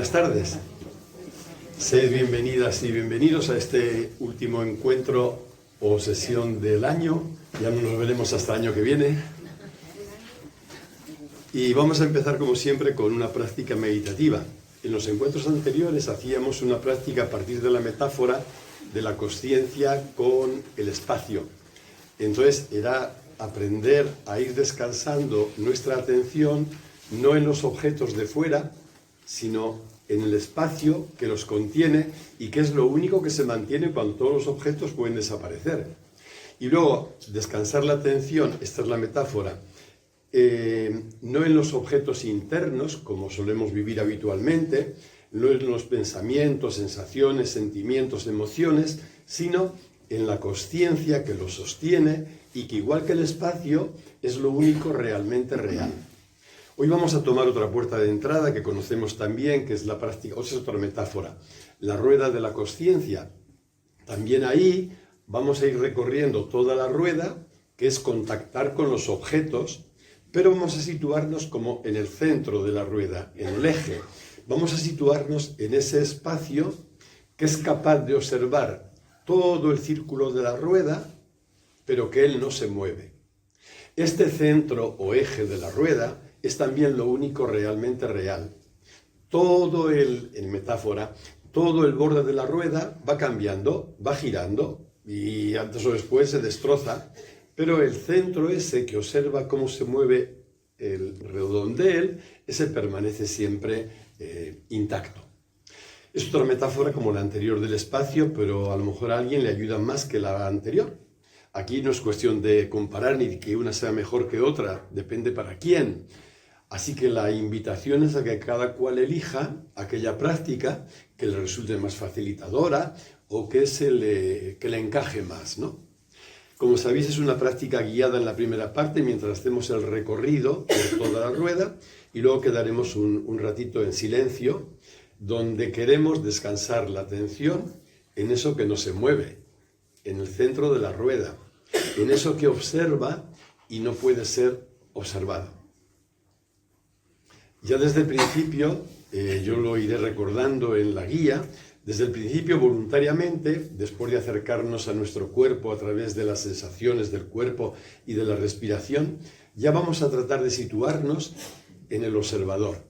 Buenas tardes. Sed bienvenidas y bienvenidos a este último encuentro o sesión del año. Ya no nos veremos hasta el año que viene. Y vamos a empezar, como siempre, con una práctica meditativa. En los encuentros anteriores hacíamos una práctica a partir de la metáfora de la consciencia con el espacio. Entonces era aprender a ir descansando nuestra atención no en los objetos de fuera, sino en el espacio que los contiene y que es lo único que se mantiene cuando todos los objetos pueden desaparecer. Y luego descansar la atención, esta es la metáfora, no en los objetos internos, como solemos vivir habitualmente, no en los pensamientos, sensaciones, sentimientos, emociones, sino en la consciencia que los sostiene y que, igual que el espacio, es lo único realmente real. Hoy vamos a tomar otra puerta de entrada que conocemos también, que es la práctica, o es otra metáfora, la rueda de la consciencia. También ahí vamos a ir recorriendo toda la rueda, que es contactar con los objetos, pero vamos a situarnos como en el centro de la rueda, en el eje. Vamos a situarnos en ese espacio que es capaz de observar todo el círculo de la rueda, pero que él no se mueve. Este centro o eje de la rueda es también lo único realmente real. Todo en metáfora, todo el borde de la rueda va cambiando, va girando y antes o después se destroza, pero el centro ese que observa cómo se mueve el redondel, ese permanece siempre intacto. Es otra metáfora como la anterior del espacio, pero a lo mejor a alguien le ayuda más que la anterior. Aquí no es cuestión de comparar ni de que una sea mejor que otra, depende para quién. Así que la invitación es a que cada cual elija aquella práctica que le resulte más facilitadora o que le encaje más, ¿no? Como sabéis, es una práctica guiada en la primera parte mientras hacemos el recorrido por toda la rueda y luego quedaremos un ratito en silencio donde queremos descansar la atención en eso que no se mueve, en el centro de la rueda, en eso que observa y no puede ser observado. Ya desde el principio, yo lo iré recordando en la guía, desde el principio voluntariamente, después de acercarnos a nuestro cuerpo a través de las sensaciones del cuerpo y de la respiración, ya vamos a tratar de situarnos en el observador,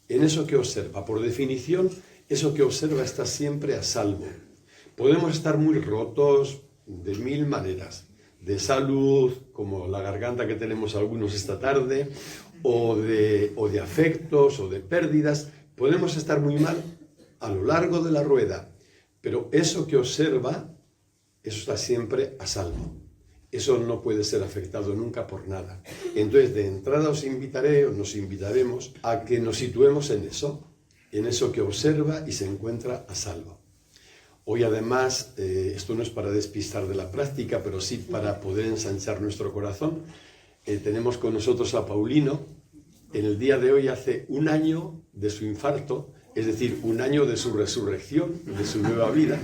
en eso que observa. Por definición, eso que observa está siempre a salvo. Podemos estar muy rotos de mil maneras, de salud, como la garganta que tenemos algunos esta tarde, o de afectos o de pérdidas. Podemos estar muy mal a lo largo de la rueda, pero eso que observa, eso está siempre a salvo. Eso no puede ser afectado nunca por nada. Entonces, de entrada os invitaré, o nos invitaremos, a que nos situemos en eso que observa y se encuentra a salvo. Hoy además, esto no es para despistar de la práctica, pero sí para poder ensanchar nuestro corazón, tenemos con nosotros a Paulino. En el día de hoy hace un año de su infarto, es decir, un año de su resurrección, de su nueva vida,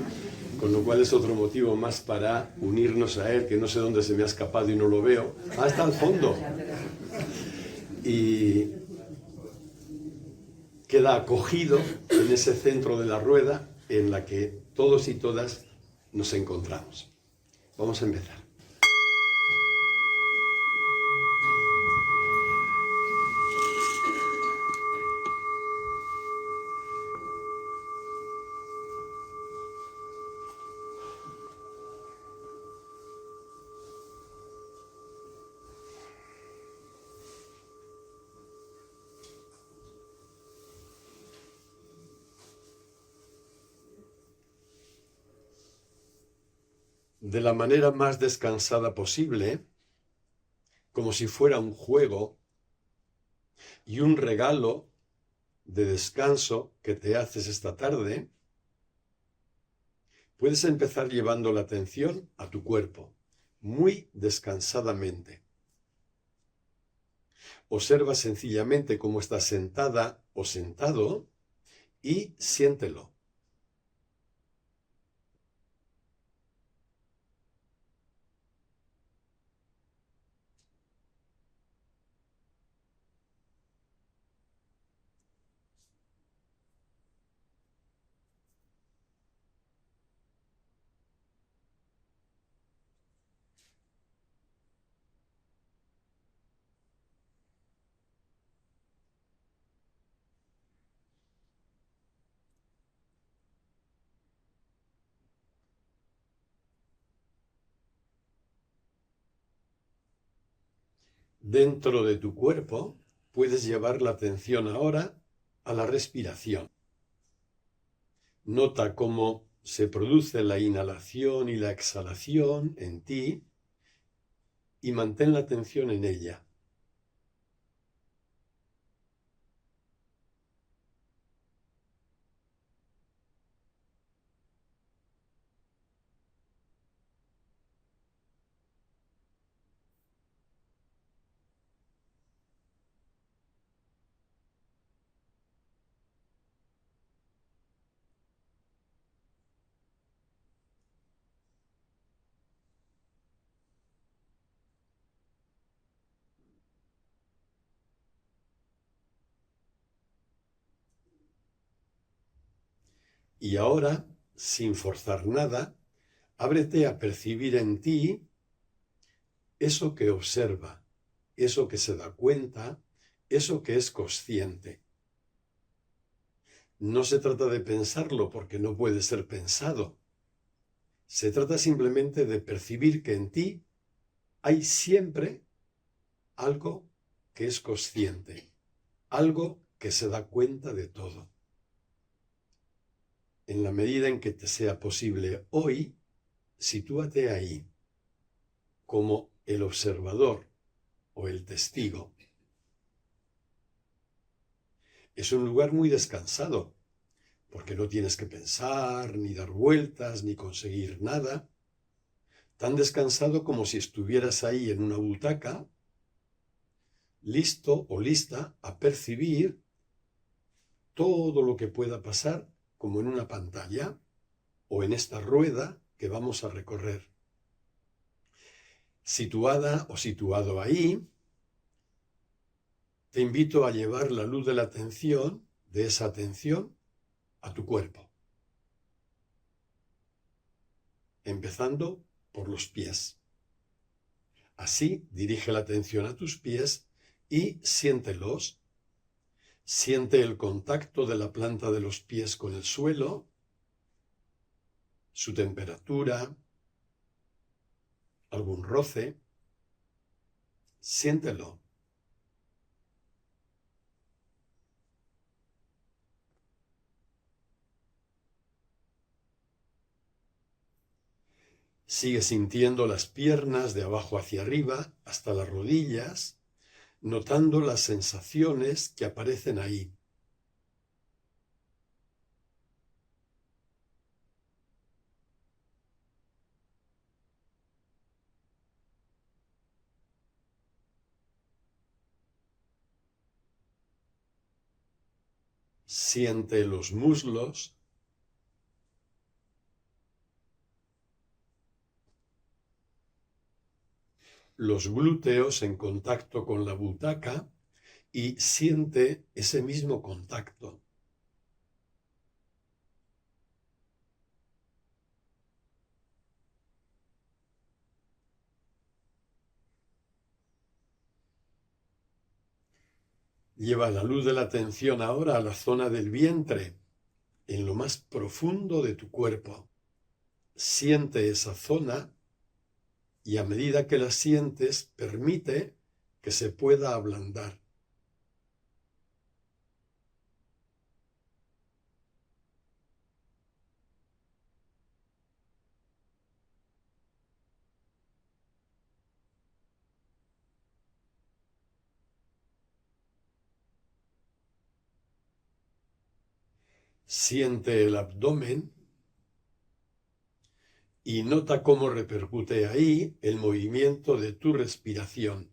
con lo cual es otro motivo más para unirnos a él, que no sé dónde se me ha escapado y no lo veo. Hasta el fondo. Y queda acogido en ese centro de la rueda en la que todos y todas nos encontramos. Vamos a empezar. De la manera más descansada posible, como si fuera un juego y un regalo de descanso que te haces esta tarde, puedes empezar llevando la atención a tu cuerpo, muy descansadamente. Observa sencillamente cómo estás sentada o sentado y siéntelo. Dentro de tu cuerpo puedes llevar la atención ahora a la respiración. Nota cómo se produce la inhalación y la exhalación en ti y mantén la atención en ella. Y ahora, sin forzar nada, ábrete a percibir en ti eso que observa, eso que se da cuenta, eso que es consciente. No se trata de pensarlo porque no puede ser pensado. Se trata simplemente de percibir que en ti hay siempre algo que es consciente, algo que se da cuenta de todo. En la medida en que te sea posible hoy, sitúate ahí, como el observador o el testigo. Es un lugar muy descansado, porque no tienes que pensar, ni dar vueltas, ni conseguir nada. Tan descansado como si estuvieras ahí en una butaca, listo o lista a percibir todo lo que pueda pasar como en una pantalla o en esta rueda que vamos a recorrer. Situada o situado ahí, te invito a llevar la luz de la atención, de esa atención, a tu cuerpo, empezando por los pies. Así, dirige la atención a tus pies y siéntelos. Siente el contacto de la planta de los pies con el suelo, su temperatura, algún roce. Siéntelo. Sigue sintiendo las piernas de abajo hacia arriba hasta las rodillas, notando las sensaciones que aparecen ahí. Siente los muslos, los glúteos en contacto con la butaca y siente ese mismo contacto. Lleva la luz de la atención ahora a la zona del vientre, en lo más profundo de tu cuerpo. Siente esa zona y a medida que la sientes, permite que se pueda ablandar. Siente el abdomen y nota cómo repercute ahí el movimiento de tu respiración.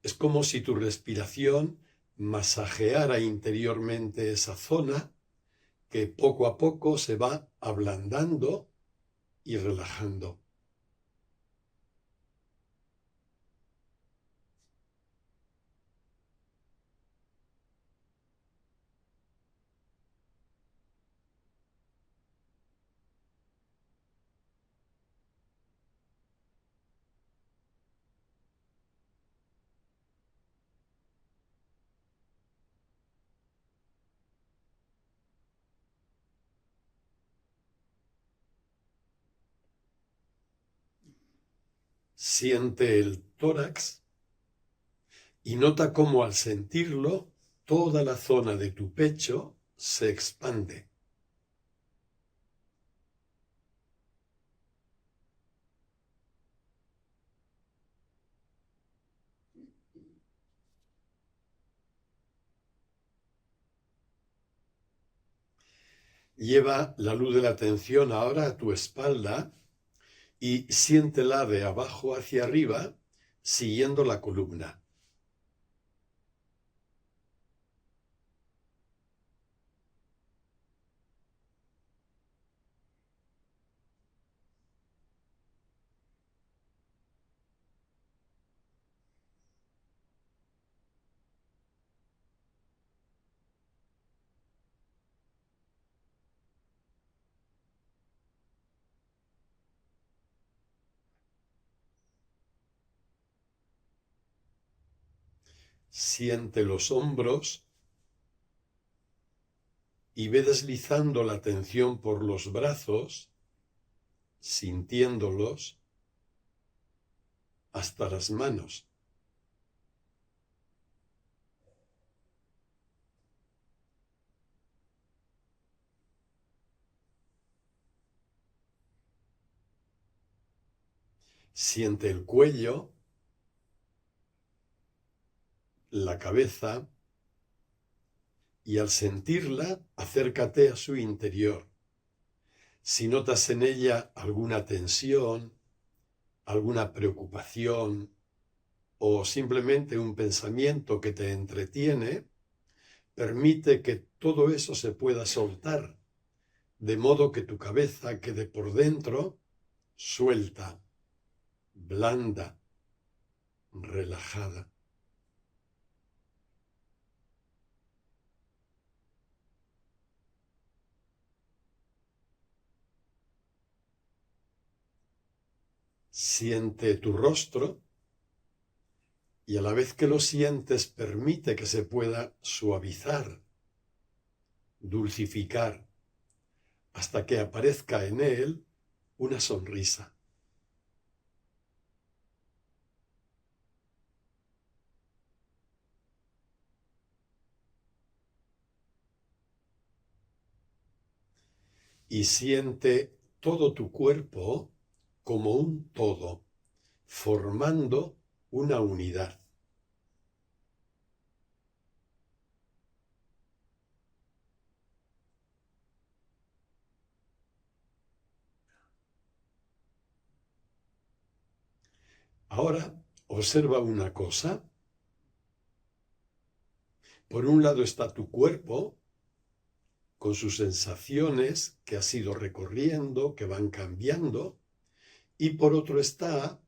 Es como si tu respiración masajeara interiormente esa zona que poco a poco se va ablandando y relajando. Siente el tórax y nota cómo al sentirlo, toda la zona de tu pecho se expande. Lleva la luz de la atención ahora a tu espalda y siéntela de abajo hacia arriba, siguiendo la columna. Siente los hombros y ve deslizando la atención por los brazos, sintiéndolos hasta las manos. Siente el cuello, la cabeza, y al sentirla, acércate a su interior. Si notas en ella alguna tensión, alguna preocupación o simplemente un pensamiento que te entretiene, permite que todo eso se pueda soltar, de modo que tu cabeza quede por dentro suelta, blanda, relajada. Siente tu rostro y a la vez que lo sientes permite que se pueda suavizar, dulcificar, hasta que aparezca en él una sonrisa. Y siente todo tu cuerpo como un todo, formando una unidad. Ahora observa una cosa. Por un lado está tu cuerpo, con sus sensaciones que has ido recorriendo, que van cambiando, y por otro está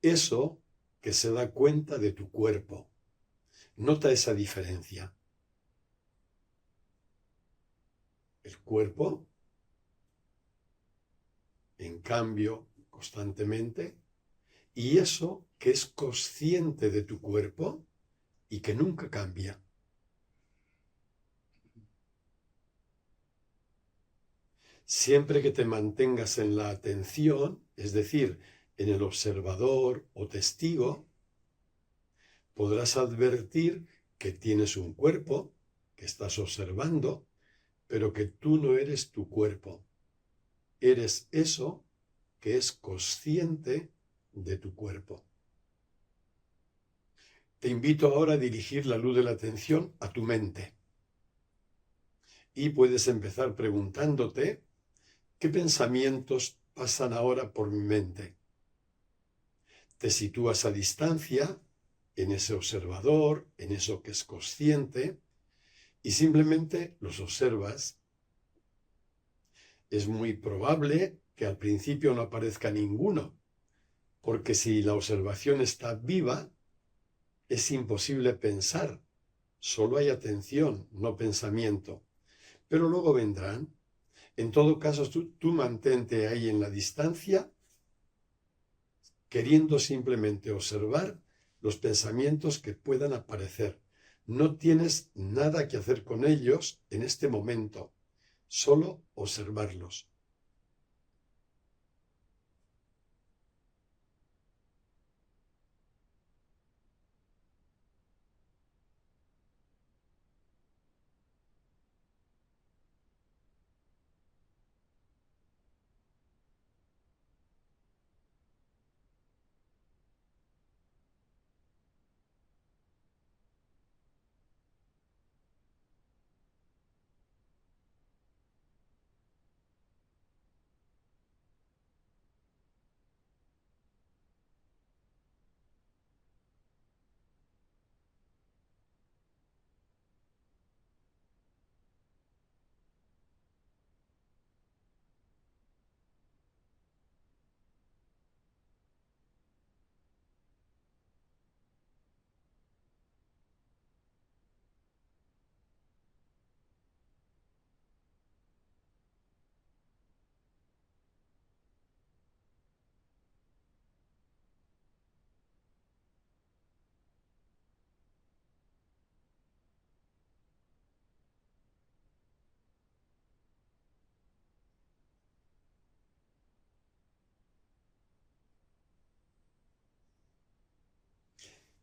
eso que se da cuenta de tu cuerpo. Nota esa diferencia. El cuerpo, en cambio, constantemente, y eso que es consciente de tu cuerpo y que nunca cambia. Siempre que te mantengas en la atención, es decir, en el observador o testigo, podrás advertir que tienes un cuerpo, que estás observando, pero que tú no eres tu cuerpo. Eres eso que es consciente de tu cuerpo. Te invito ahora a dirigir la luz de la atención a tu mente. Y puedes empezar preguntándote, ¿qué pensamientos pasan ahora por mi mente? Te sitúas a distancia, en ese observador, en eso que es consciente, y simplemente los observas. Es muy probable que al principio no aparezca ninguno, porque si la observación está viva, es imposible pensar. Solo hay atención, no pensamiento. Pero luego vendrán. En todo caso, tú mantente ahí en la distancia, queriendo simplemente observar los pensamientos que puedan aparecer. No tienes nada que hacer con ellos en este momento, solo observarlos.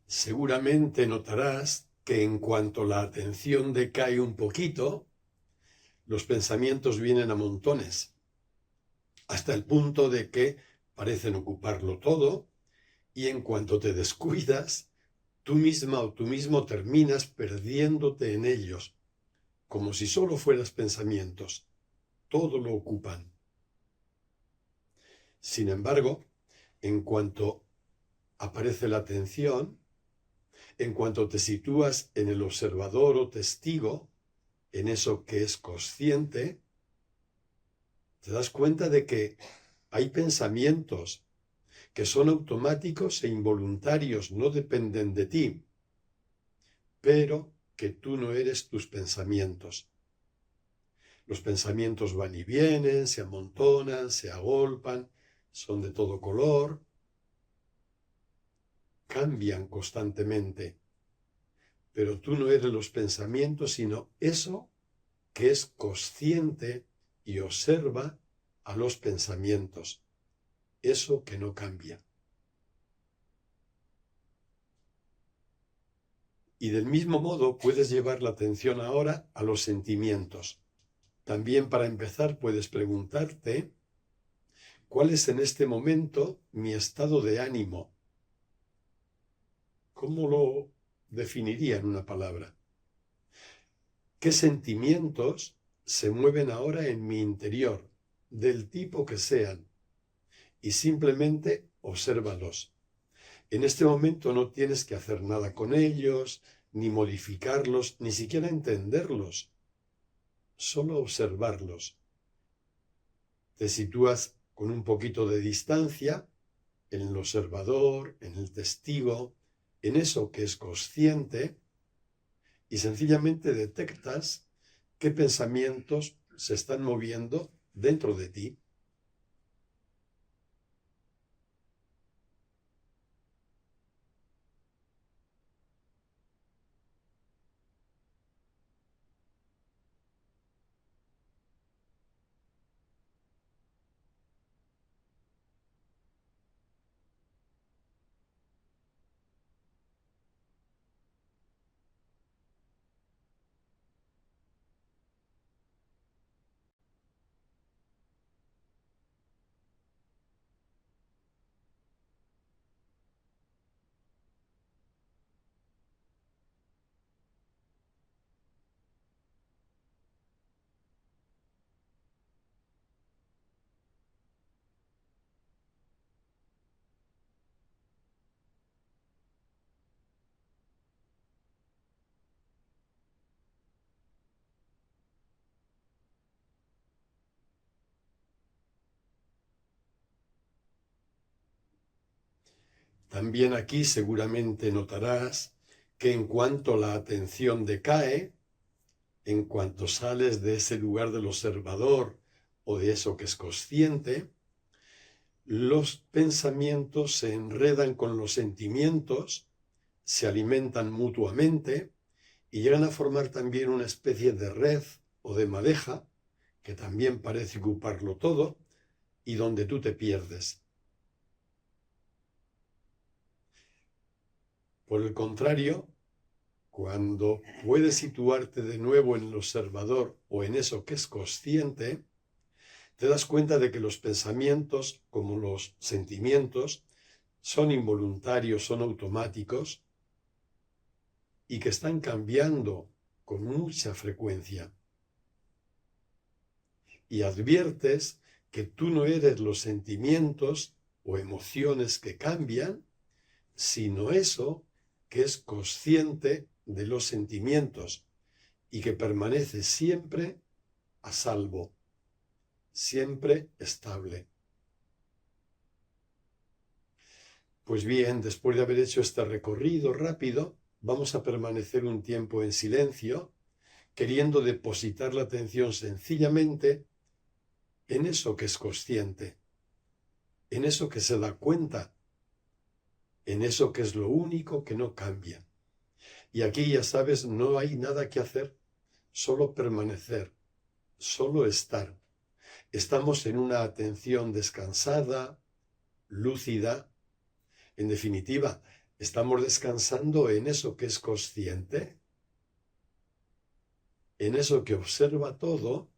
Seguramente notarás que en cuanto la atención decae un poquito, los pensamientos vienen a montones, hasta el punto de que parecen ocuparlo todo, y en cuanto te descuidas, tú misma o tú mismo terminas perdiéndote en ellos, como si solo fueras pensamientos. Todo lo ocupan. Sin embargo, en cuanto aparece la atención, en cuanto te sitúas en el observador o testigo, en eso que es consciente, te das cuenta de que hay pensamientos que son automáticos e involuntarios, no dependen de ti, pero que tú no eres tus pensamientos. Los pensamientos van y vienen, se amontonan, se agolpan, son de todo color, cambian constantemente, pero tú no eres los pensamientos, sino eso que es consciente y observa a los pensamientos, eso que no cambia. Y del mismo modo puedes llevar la atención ahora a los sentimientos. También para empezar puedes preguntarte, ¿cuál es en este momento mi estado de ánimo? ¿Cómo lo definiría en una palabra? ¿Qué sentimientos se mueven ahora en mi interior, del tipo que sean? Y simplemente obsérvalos. En este momento no tienes que hacer nada con ellos, ni modificarlos, ni siquiera entenderlos. Solo observarlos. Te sitúas con un poquito de distancia en el observador, en el testigo, en eso que es consciente, y sencillamente detectas qué pensamientos se están moviendo dentro de ti. También aquí seguramente notarás que en cuanto la atención decae, en cuanto sales de ese lugar del observador o de eso que es consciente, los pensamientos se enredan con los sentimientos, se alimentan mutuamente y llegan a formar también una especie de red o de madeja que también parece ocuparlo todo y donde tú te pierdes. Por el contrario, cuando puedes situarte de nuevo en el observador o en eso que es consciente, te das cuenta de que los pensamientos, como los sentimientos, son involuntarios, son automáticos y que están cambiando con mucha frecuencia. Y adviertes que tú no eres los sentimientos o emociones que cambian, sino eso que es consciente de los sentimientos y que permanece siempre a salvo, siempre estable. Pues bien, después de haber hecho este recorrido rápido, vamos a permanecer un tiempo en silencio, queriendo depositar la atención sencillamente en eso que es consciente, en eso que se da cuenta, en eso que es lo único que no cambia. Y aquí, ya sabes, no hay nada que hacer, solo permanecer, solo estar. Estamos en una atención descansada, lúcida. En definitiva, ¿Estamos descansando en eso que es consciente? ¿En eso que observa todo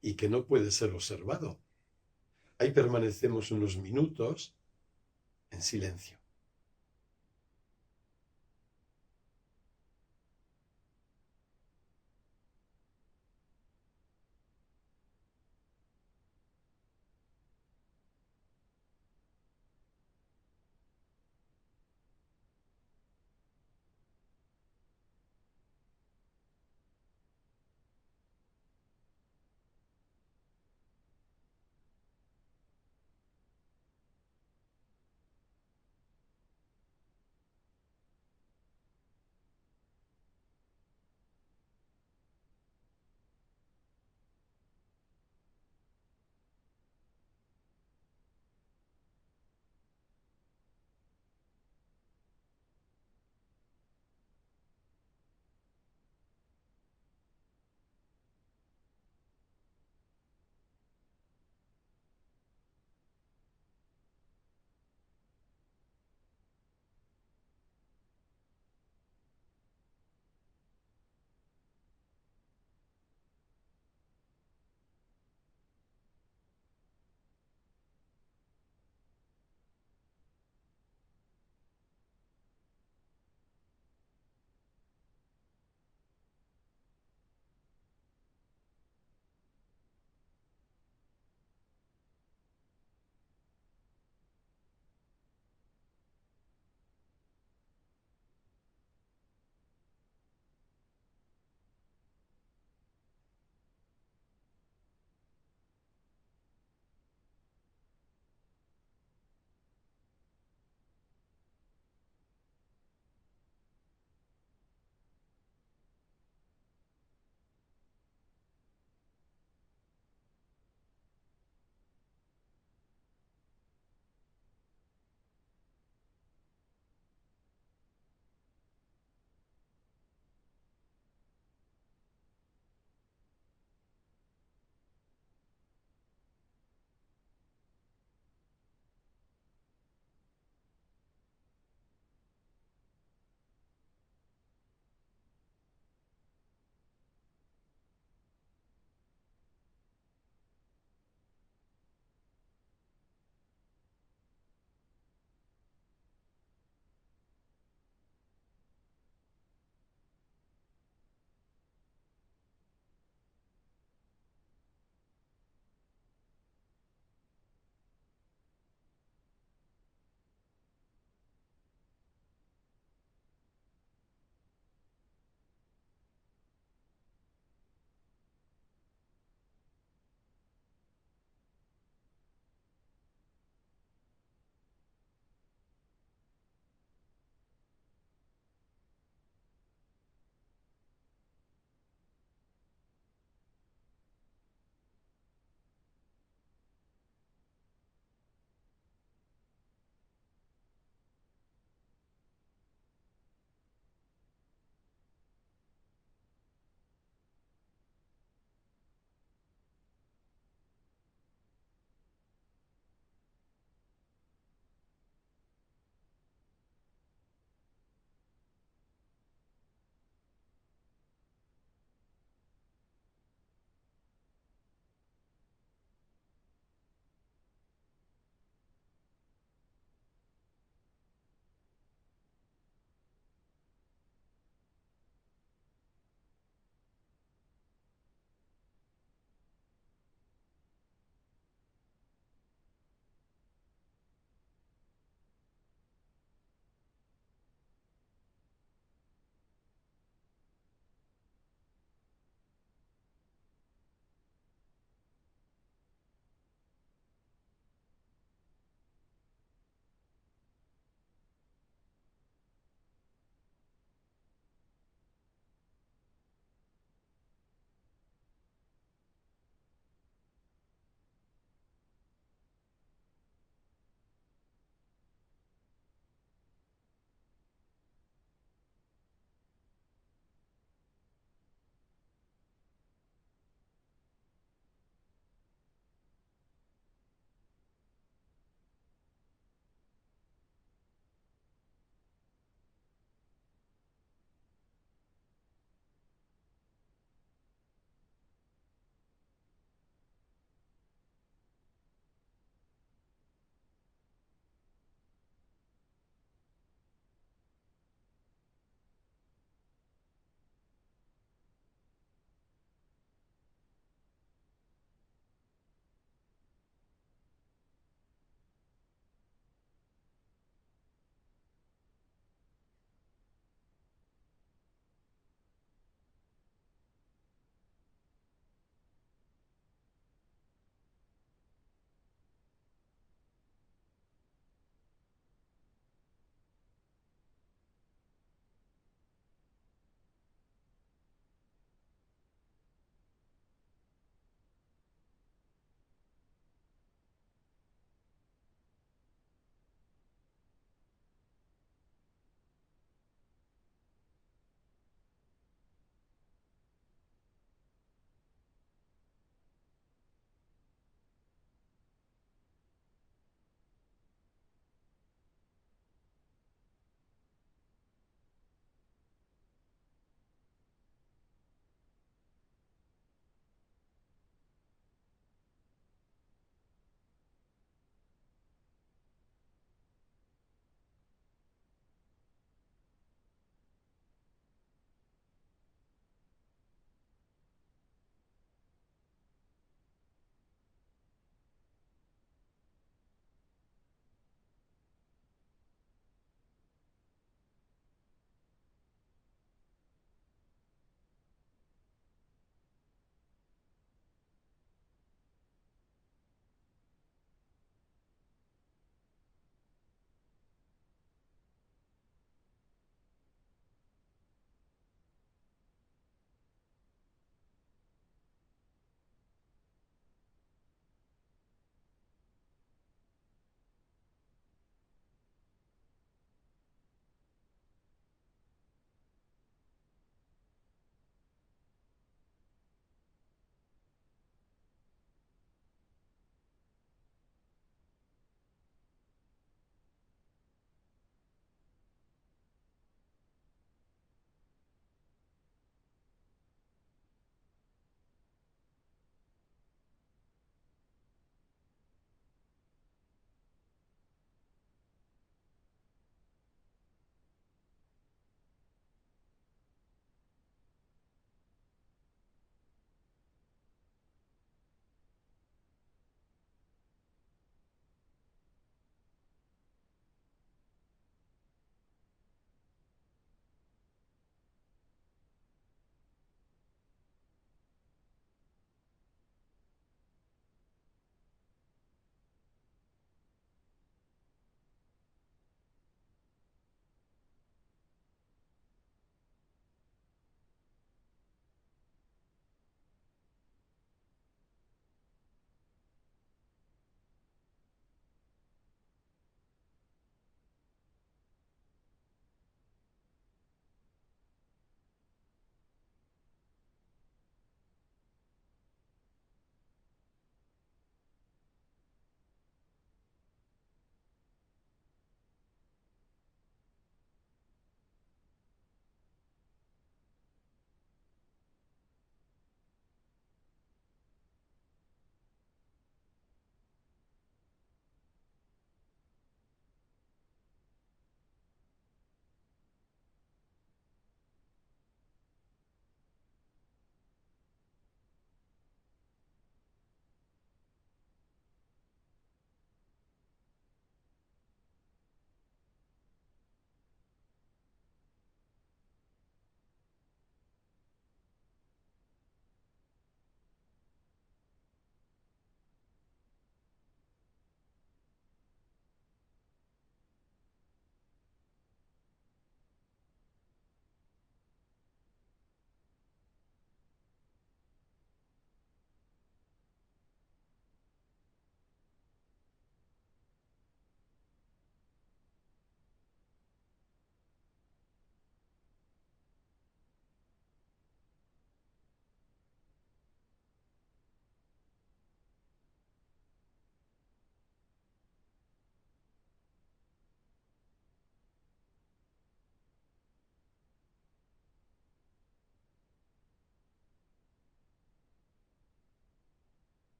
y que no puede ser observado? Ahí permanecemos unos minutos en silencio.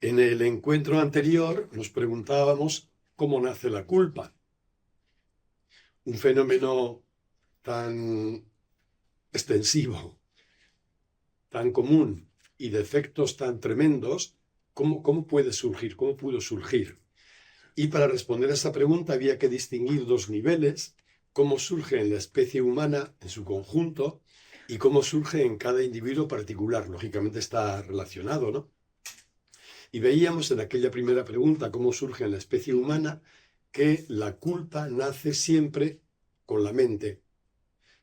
En el encuentro anterior nos preguntábamos cómo nace la culpa, un fenómeno tan extensivo, tan común y de efectos tan tremendos, ¿cómo puede surgir? ¿Cómo pudo surgir? Y para responder a esa pregunta había que distinguir dos niveles: cómo surge en la especie humana en su conjunto y cómo surge en cada individuo particular. Lógicamente está relacionado, ¿no? Y veíamos en aquella primera pregunta, cómo surge en la especie humana, que la culpa nace siempre con la mente.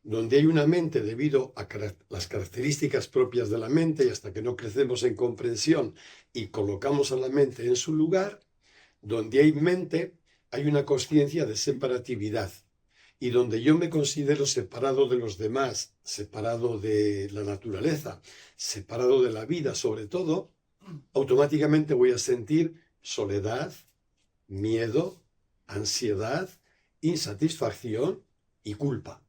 Donde hay una mente, debido a las características propias de la mente, y hasta que no crecemos en comprensión y colocamos a la mente en su lugar, donde hay mente, hay una consciencia de separatividad. Y donde yo me considero separado de los demás, separado de la naturaleza, separado de la vida sobre todo, automáticamente voy a sentir soledad, miedo, ansiedad, insatisfacción y culpa.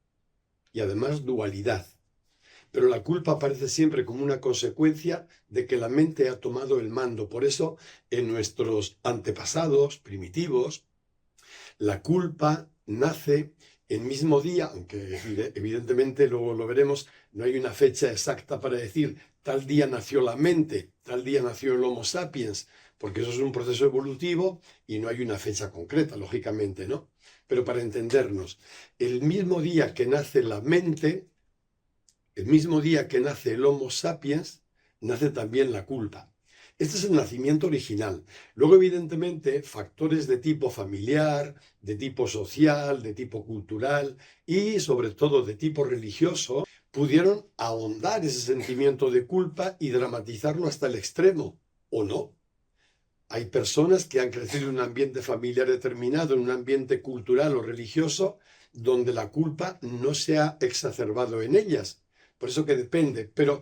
Y además dualidad. Pero la culpa aparece siempre como una consecuencia de que la mente ha tomado el mando. Por eso, en nuestros antepasados primitivos, la culpa nace el mismo día, aunque evidentemente luego lo veremos, no hay una fecha exacta para decir tal día nació la mente, tal día nació el Homo sapiens, porque eso es un proceso evolutivo y no hay una fecha concreta, lógicamente, ¿no? Pero para entendernos, el mismo día que nace la mente, el mismo día que nace el Homo sapiens, nace también la culpa. Este es el nacimiento original. Luego, evidentemente, factores de tipo familiar, de tipo social, de tipo cultural y, sobre todo, de tipo religioso, pudieron ahondar ese sentimiento de culpa y dramatizarlo hasta el extremo, ¿o no? Hay personas que han crecido en un ambiente familiar determinado, en un ambiente cultural o religioso, donde la culpa no se ha exacerbado en ellas. Por eso que depende. Pero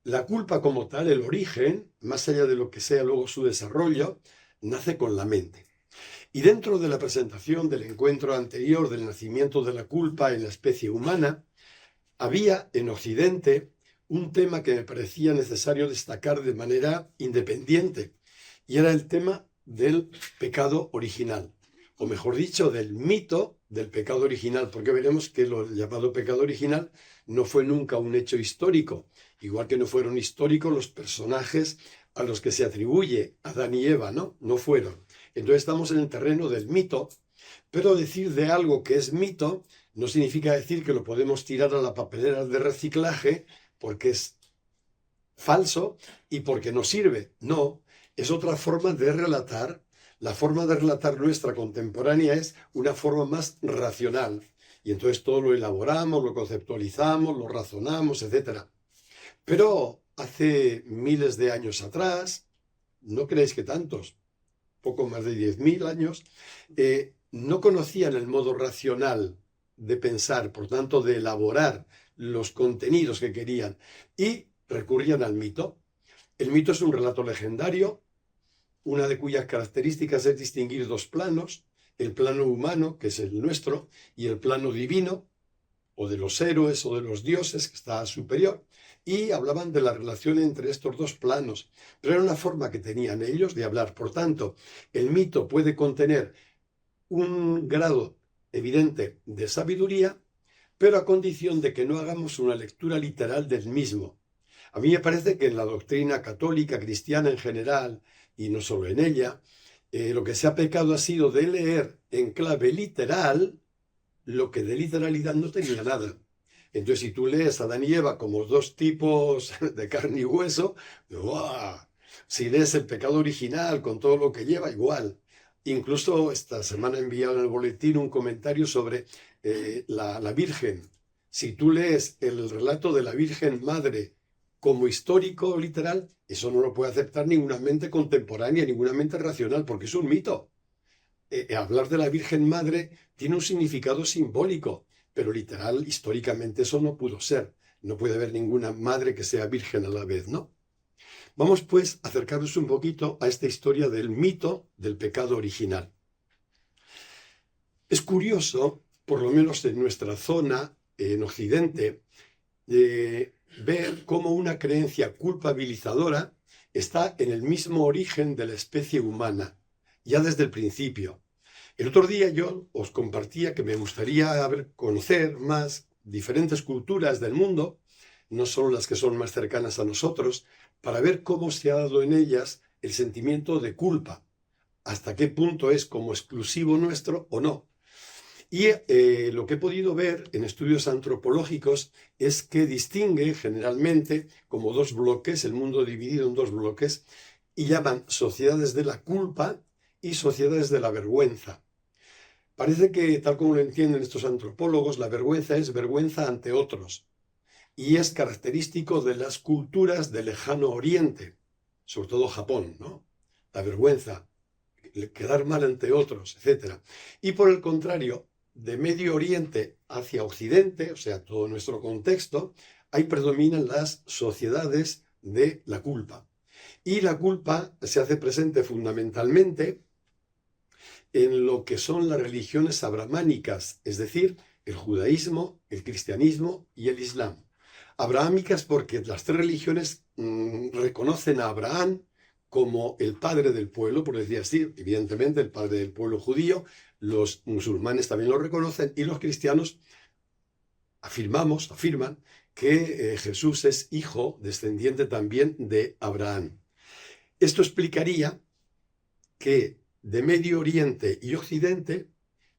la culpa como tal, el origen, más allá de lo que sea luego su desarrollo, nace con la mente. Y dentro de la presentación del encuentro anterior del nacimiento de la culpa en la especie humana, había en Occidente un tema que me parecía necesario destacar de manera independiente, y era el tema del pecado original, o mejor dicho, del mito del pecado original, porque veremos que lo llamado pecado original no fue nunca un hecho histórico, igual que no fueron históricos los personajes a los que se atribuye Adán y Eva, ¿no? No fueron. Entonces estamos en el terreno del mito, pero decir de algo que es mito no significa decir que lo podemos tirar a la papelera de reciclaje porque es falso y porque no sirve. No, es otra forma de relatar. La forma de relatar nuestra contemporánea es una forma más racional. Y entonces todo lo elaboramos, lo conceptualizamos, lo razonamos, etc. Pero hace miles de años atrás, no creéis que tantos, poco más de 10.000 años, no conocían el modo racional de pensar, por tanto, de elaborar los contenidos que querían, y recurrían al mito. El mito es un relato legendario, una de cuyas características es distinguir dos planos: el plano humano, que es el nuestro, y el plano divino, o de los héroes o de los dioses, que está superior. Y hablaban de la relación entre estos dos planos, pero era una forma que tenían ellos de hablar. Por tanto, el mito puede contener un grado evidente de sabiduría, pero a condición de que no hagamos una lectura literal del mismo. A mí me parece que en la doctrina católica, cristiana en general, y no solo en ella, lo que se ha pecado ha sido de leer en clave literal lo que de literalidad no tenía nada. Entonces, si tú lees a Adán y Eva como dos tipos de carne y hueso, ¡buah! Si lees el pecado original con todo lo que lleva, igual. Incluso esta semana he enviado en el boletín un comentario sobre la Virgen. Si tú lees el relato de la Virgen Madre como histórico literal, eso no lo puede aceptar ninguna mente contemporánea, ninguna mente racional, porque es un mito. Hablar de la Virgen Madre tiene un significado simbólico, pero literal, históricamente eso no pudo ser. No puede haber ninguna madre que sea virgen a la vez, ¿no? Vamos pues a acercarnos un poquito a esta historia del mito del pecado original. Es curioso, por lo menos en nuestra zona, en Occidente, ver cómo una creencia culpabilizadora está en el mismo origen de la especie humana, ya desde el principio. El otro día yo os compartía que me gustaría conocer más diferentes culturas del mundo, no solo las que son más cercanas a nosotros, para ver cómo se ha dado en ellas el sentimiento de culpa, hasta qué punto es como exclusivo nuestro o no. Y lo que he podido ver en estudios antropológicos es que distingue generalmente como dos bloques, el mundo dividido en dos bloques, y llaman sociedades de la culpa y sociedades de la vergüenza. Parece que, tal como lo entienden estos antropólogos, la vergüenza es vergüenza ante otros y es característico de las culturas del lejano oriente, sobre todo Japón, ¿no? La vergüenza, quedar mal ante otros, etc. Y por el contrario, de Medio Oriente hacia Occidente, o sea, todo nuestro contexto, ahí predominan las sociedades de la culpa. Y la culpa se hace presente fundamentalmente en lo que son las religiones abrahámicas, es decir, el judaísmo, el cristianismo y el islam. Abrahámicas porque las tres religiones reconocen a Abraham como el padre del pueblo, por decir así, evidentemente el padre del pueblo judío, los musulmanes también lo reconocen y los cristianos afirman que Jesús es hijo, descendiente también de Abraham. Esto explicaría que de Medio Oriente y Occidente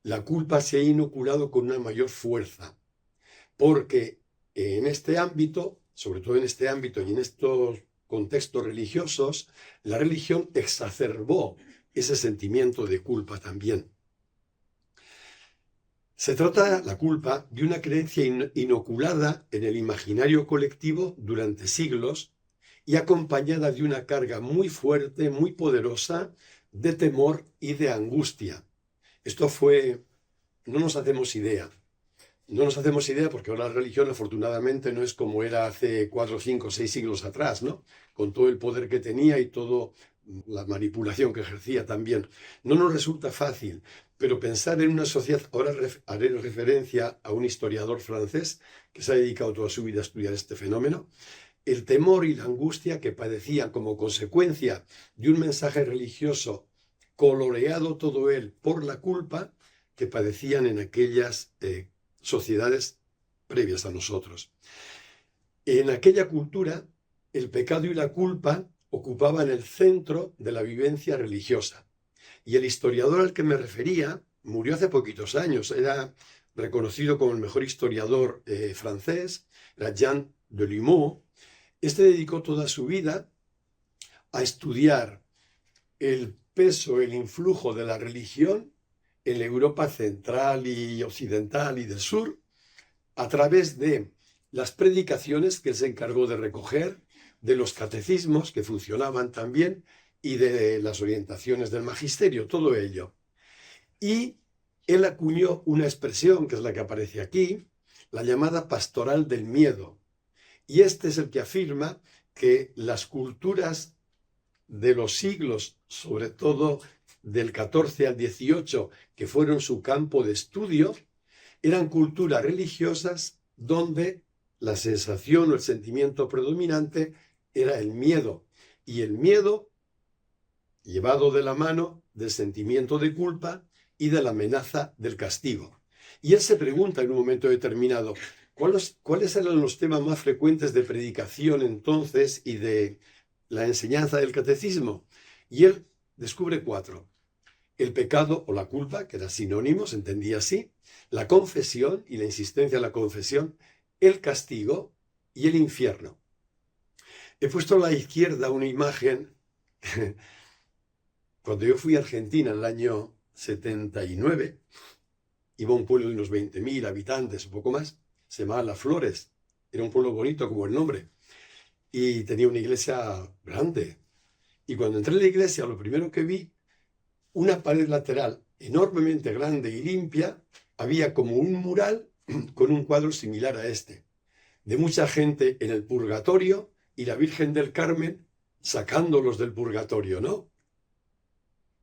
la culpa se ha inoculado con una mayor fuerza, porque en este ámbito, sobre todo en este ámbito y en estos contextos religiosos, la religión exacerbó ese sentimiento de culpa también. Se trata, la culpa, de una creencia inoculada en el imaginario colectivo durante siglos y acompañada de una carga muy fuerte, muy poderosa, de temor y de angustia. Esto no nos hacemos idea. No nos hacemos idea porque ahora la religión afortunadamente no es como era hace 4, 5, 6 siglos atrás, ¿no? Con todo el poder que tenía y toda la manipulación que ejercía también. No nos resulta fácil, pero pensar en una sociedad, ahora haré referencia a un historiador francés que se ha dedicado toda su vida a estudiar este fenómeno, el temor y la angustia que padecían como consecuencia de un mensaje religioso coloreado todo él por la culpa que padecían en aquellas sociedades previas a nosotros. En aquella cultura, el pecado y la culpa ocupaban el centro de la vivencia religiosa. Y el historiador al que me refería murió hace poquitos años. Era reconocido como el mejor historiador francés, era Jean Delumeau. Este dedicó toda su vida a estudiar el peso, el influjo de la religión en la Europa central y occidental y del sur, a través de las predicaciones que él se encargó de recoger, de los catecismos que funcionaban también y de las orientaciones del magisterio, todo ello. Y él acuñó una expresión, que es la que aparece aquí, la llamada pastoral del miedo. Y este es el que afirma que las culturas de los siglos, sobre todo del 14 al 18, que fueron su campo de estudio, eran culturas religiosas donde la sensación o el sentimiento predominante era el miedo. Y el miedo llevado de la mano del sentimiento de culpa y de la amenaza del castigo. Y él se pregunta en un momento determinado, ¿cuáles eran los temas más frecuentes de predicación entonces y de la enseñanza del catecismo? Y él descubre 4. El pecado o la culpa, que eran sinónimos, entendía así, la confesión y la insistencia en la confesión, el castigo y el infierno. He puesto a la izquierda una imagen. Cuando yo fui a Argentina en el año 79, iba a un pueblo de unos 20.000 habitantes, un poco más, se llamaba Las Flores. Era un pueblo bonito como el nombre. Y tenía una iglesia grande. Y cuando entré en la iglesia, lo primero que vi, una pared lateral enormemente grande y limpia, había como un mural con un cuadro similar a este, de mucha gente en el purgatorio y la Virgen del Carmen sacándolos del purgatorio, ¿no?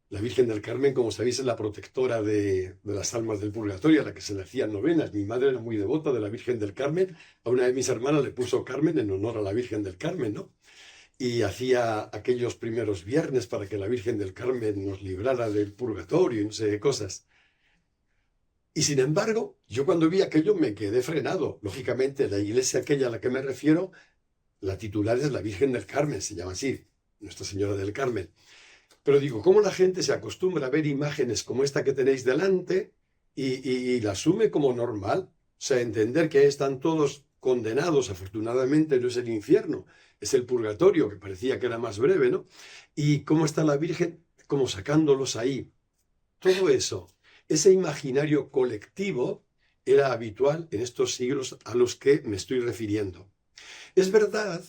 La Virgen del Carmen, como sabéis, es la protectora de las almas del purgatorio, a la que se le hacían novenas. Mi madre era muy devota de la Virgen del Carmen. A una de mis hermanas le puso Carmen en honor a la Virgen del Carmen, ¿no? y hacía aquellos primeros viernes para que la Virgen del Carmen nos librara del purgatorio y no sé qué cosas. Y sin embargo, yo cuando vi aquello me quedé frenado. Lógicamente, la iglesia aquella a la que me refiero, la titular es la Virgen del Carmen, se llama así, Nuestra Señora del Carmen. Pero digo, ¿cómo la gente se acostumbra a ver imágenes como esta que tenéis delante y la asume como normal? O sea, entender que están todos condenados, afortunadamente no es el infierno, es el purgatorio, que parecía que era más breve, ¿no? Y cómo está la Virgen, como sacándolos ahí. Todo eso, ese imaginario colectivo era habitual en estos siglos a los que me estoy refiriendo. Es verdad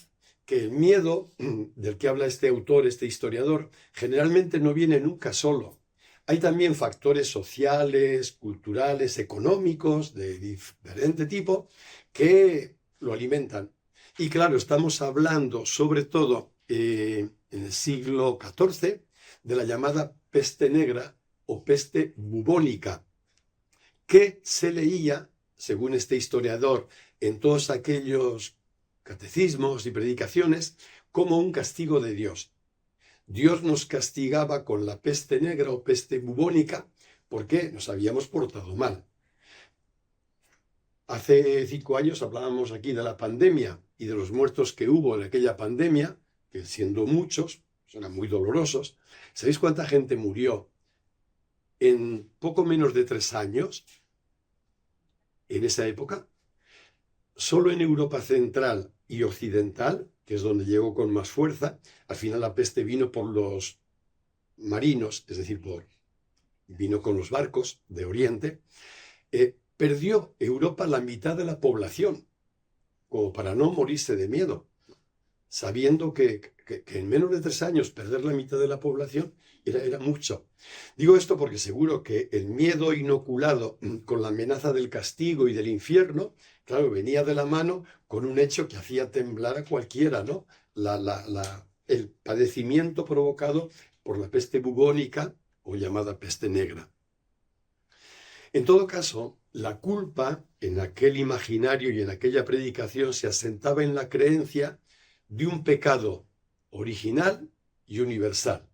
que el miedo del que habla este autor, este historiador, generalmente no viene nunca solo. Hay también factores sociales, culturales, económicos, de diferente tipo, que lo alimentan. Y claro, estamos hablando sobre todo en el siglo XIV de la llamada peste negra o peste bubónica, que se leía, según este historiador, en todos aquellos catecismos y predicaciones, como un castigo de Dios. Dios nos castigaba con la peste negra o peste bubónica porque nos habíamos portado mal. Hace 5 años hablábamos aquí de la pandemia y de los muertos que hubo en aquella pandemia, que siendo muchos, eran muy dolorosos. ¿Sabéis cuánta gente murió en poco menos de 3 años en esa época? Solo en Europa Central y Occidental, que es donde llegó con más fuerza, al final la peste vino por los marinos, es decir, vino con los barcos de Oriente, perdió Europa la mitad de la población, como para no morirse de miedo, sabiendo que en menos de 3 años perder la mitad de la población era mucho. Digo esto porque seguro que el miedo inoculado con la amenaza del castigo y del infierno, claro, venía de la mano con un hecho que hacía temblar a cualquiera, ¿no? El padecimiento provocado por la peste bubónica o llamada peste negra. En todo caso, la culpa en aquel imaginario y en aquella predicación se asentaba en la creencia de un pecado original y universal.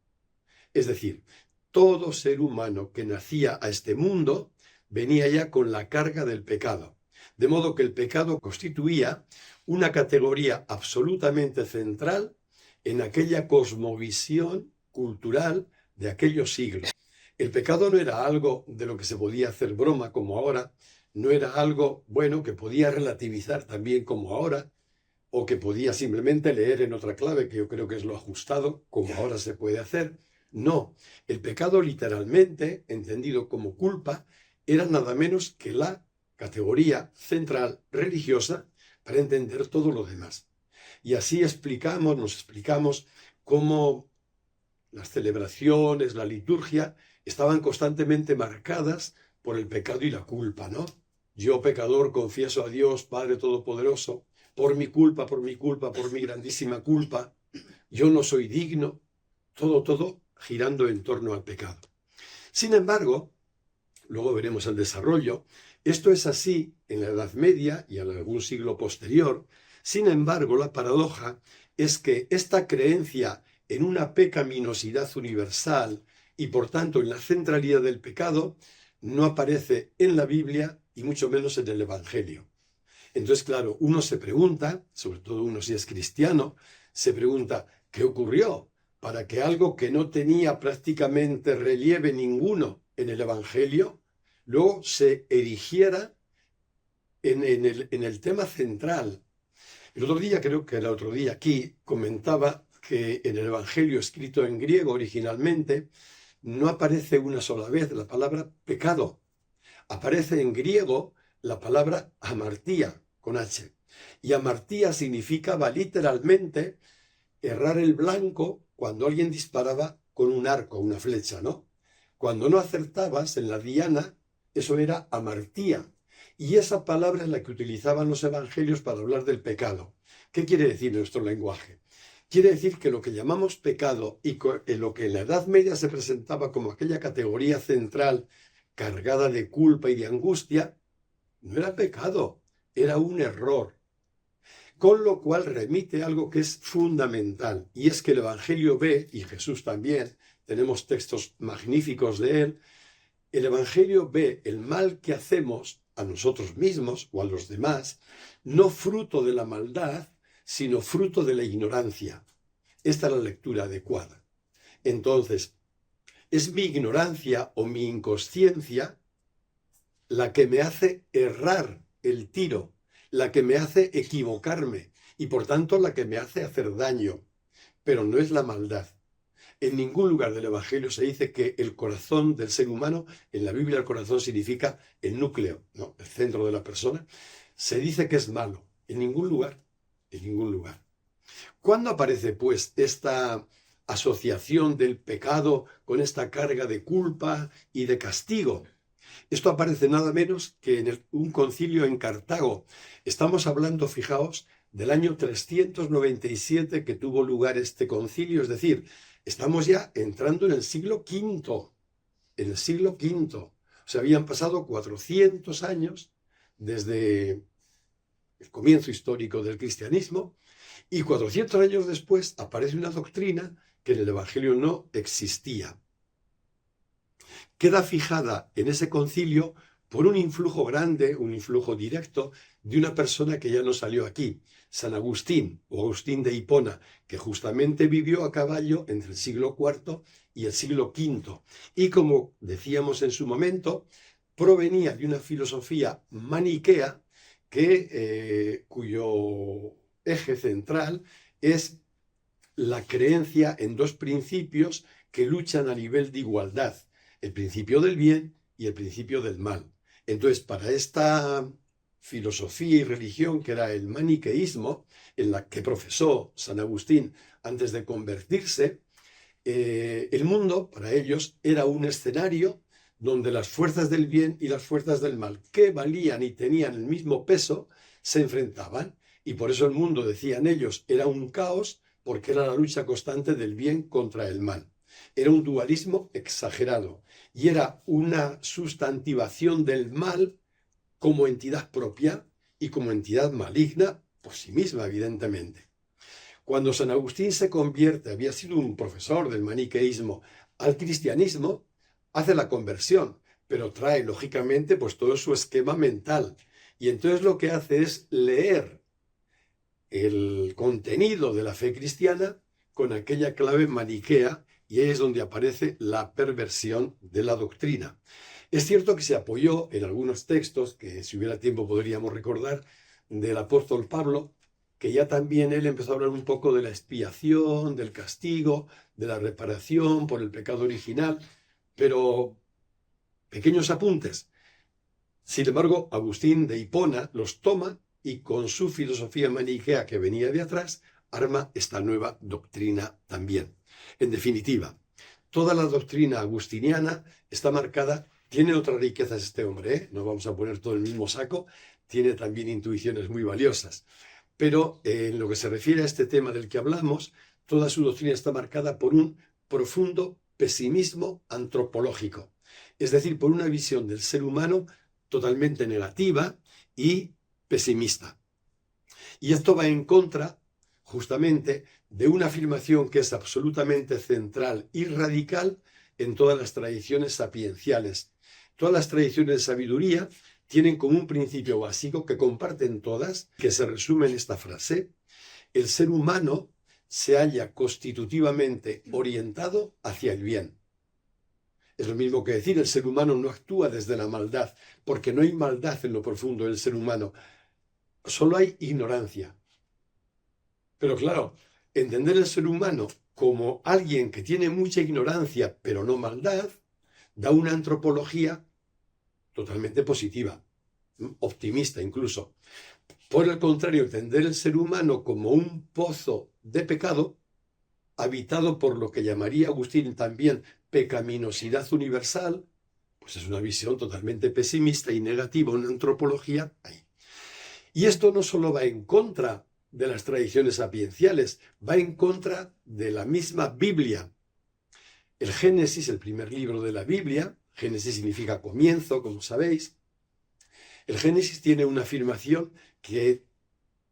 Es decir, todo ser humano que nacía a este mundo venía ya con la carga del pecado. De modo que el pecado constituía una categoría absolutamente central en aquella cosmovisión cultural de aquellos siglos. El pecado no era algo de lo que se podía hacer broma como ahora, no era algo, bueno, que podía relativizar también como ahora, o que podía simplemente leer en otra clave, que yo creo que es lo ajustado, como ahora se puede hacer. No, el pecado literalmente, entendido como culpa, era nada menos que la categoría central religiosa para entender todo lo demás. Y así nos explicamos cómo las celebraciones, la liturgia, estaban constantemente marcadas por el pecado y la culpa, ¿no? Yo, pecador, confieso a Dios, Padre Todopoderoso, por mi culpa, por mi grandísima culpa, yo no soy digno, todo girando en torno al pecado. Sin embargo, luego veremos el desarrollo, esto es así en la Edad Media y en algún siglo posterior. Sin embargo, la paradoja es que esta creencia en una pecaminosidad universal y por tanto en la centralidad del pecado no aparece en la Biblia y mucho menos en el Evangelio. Entonces, claro, uno se pregunta, sobre todo uno si es cristiano, se pregunta, ¿qué ocurrió para que algo que no tenía prácticamente relieve ninguno en el Evangelio, luego se erigiera en el tema central? El otro día, creo que era otro día aquí, comentaba que en el Evangelio escrito en griego originalmente no aparece una sola vez la palabra pecado. Aparece en griego la palabra amartía, con H. Y amartía significaba literalmente errar el blanco cuando alguien disparaba con un arco, una flecha, ¿no? Cuando no acertabas en la diana, eso era amartía. Y esa palabra es la que utilizaban los evangelios para hablar del pecado. ¿Qué quiere decir nuestro lenguaje? Quiere decir que lo que llamamos pecado y lo que en la Edad Media se presentaba como aquella categoría central cargada de culpa y de angustia, no era pecado, era un error. Con lo cual remite algo que es fundamental, y es que el Evangelio ve, y Jesús también, tenemos textos magníficos de él, el Evangelio ve el mal que hacemos a nosotros mismos o a los demás, no fruto de la maldad, sino fruto de la ignorancia. Esta es la lectura adecuada. Entonces, es mi ignorancia o mi inconsciencia la que me hace errar el tiro, la que me hace equivocarme y por tanto la que me hace hacer daño, pero no es la maldad. En ningún lugar del Evangelio se dice que el corazón del ser humano, en la Biblia el corazón significa el núcleo, ¿no? El centro de la persona, se dice que es malo. En ningún lugar, en ningún lugar. ¿Cuándo aparece pues esta asociación del pecado con esta carga de culpa y de castigo? Esto aparece nada menos que en un concilio en Cartago. Estamos hablando, fijaos, del año 397 que tuvo lugar este concilio, es decir, estamos ya entrando en el siglo V, en el siglo V. O sea, habían pasado 400 años desde el comienzo histórico del cristianismo y 400 años después aparece una doctrina que en el Evangelio no existía. Queda fijada en ese concilio por un influjo grande, un influjo directo de una persona que ya no salió aquí, San Agustín o Agustín de Hipona, que justamente vivió a caballo entre el siglo IV y el siglo V. Y como decíamos en su momento, provenía de una filosofía maniquea cuyo eje central es la creencia en dos principios que luchan a nivel de igualdad: el principio del bien y el principio del mal. Entonces, para esta filosofía y religión, que era el maniqueísmo, en la que profesó San Agustín antes de convertirse, el mundo, para ellos, era un escenario donde las fuerzas del bien y las fuerzas del mal, que valían y tenían el mismo peso, se enfrentaban. Y por eso el mundo, decían ellos, era un caos, porque era la lucha constante del bien contra el mal. Era un dualismo exagerado y era una sustantivación del mal como entidad propia y como entidad maligna por sí misma, evidentemente. Cuando San Agustín se convierte, había sido un profesor del maniqueísmo, al cristianismo, hace la conversión, pero trae, lógicamente, pues todo su esquema mental. Y entonces lo que hace es leer el contenido de la fe cristiana con aquella clave maniquea, y ahí es donde aparece la perversión de la doctrina. Es cierto que se apoyó en algunos textos, que si hubiera tiempo podríamos recordar, del apóstol Pablo, que ya también él empezó a hablar un poco de la expiación, del castigo, de la reparación por el pecado original, pero pequeños apuntes. Sin embargo, Agustín de Hipona los toma y con su filosofía maniquea que venía de atrás, arma esta nueva doctrina también. En definitiva, toda la doctrina agustiniana está marcada, tiene otras riquezas este hombre, ¿eh? No vamos a poner todo en el mismo saco, tiene también intuiciones muy valiosas. Pero en lo que se refiere a este tema del que hablamos, toda su doctrina está marcada por un profundo pesimismo antropológico, es decir, por una visión del ser humano totalmente negativa y pesimista. Y esto va en contra, justamente, de una afirmación que es absolutamente central y radical en todas las tradiciones sapienciales. Todas las tradiciones de sabiduría tienen como un principio básico que comparten todas, que se resume en esta frase: el ser humano se halla constitutivamente orientado hacia el bien. Es lo mismo que decir, el ser humano no actúa desde la maldad, porque no hay maldad en lo profundo del ser humano, solo hay ignorancia. Pero claro, entender el ser humano como alguien que tiene mucha ignorancia, pero no maldad, da una antropología totalmente positiva, optimista incluso. Por el contrario, entender el ser humano como un pozo de pecado, habitado por lo que llamaría Agustín también pecaminosidad universal, pues es una visión totalmente pesimista y negativa, una antropología ahí. Y esto no solo va en contra de las tradiciones sapienciales, va en contra de la misma Biblia. El Génesis, el primer libro de la Biblia, Génesis significa comienzo, como sabéis, el Génesis tiene una afirmación que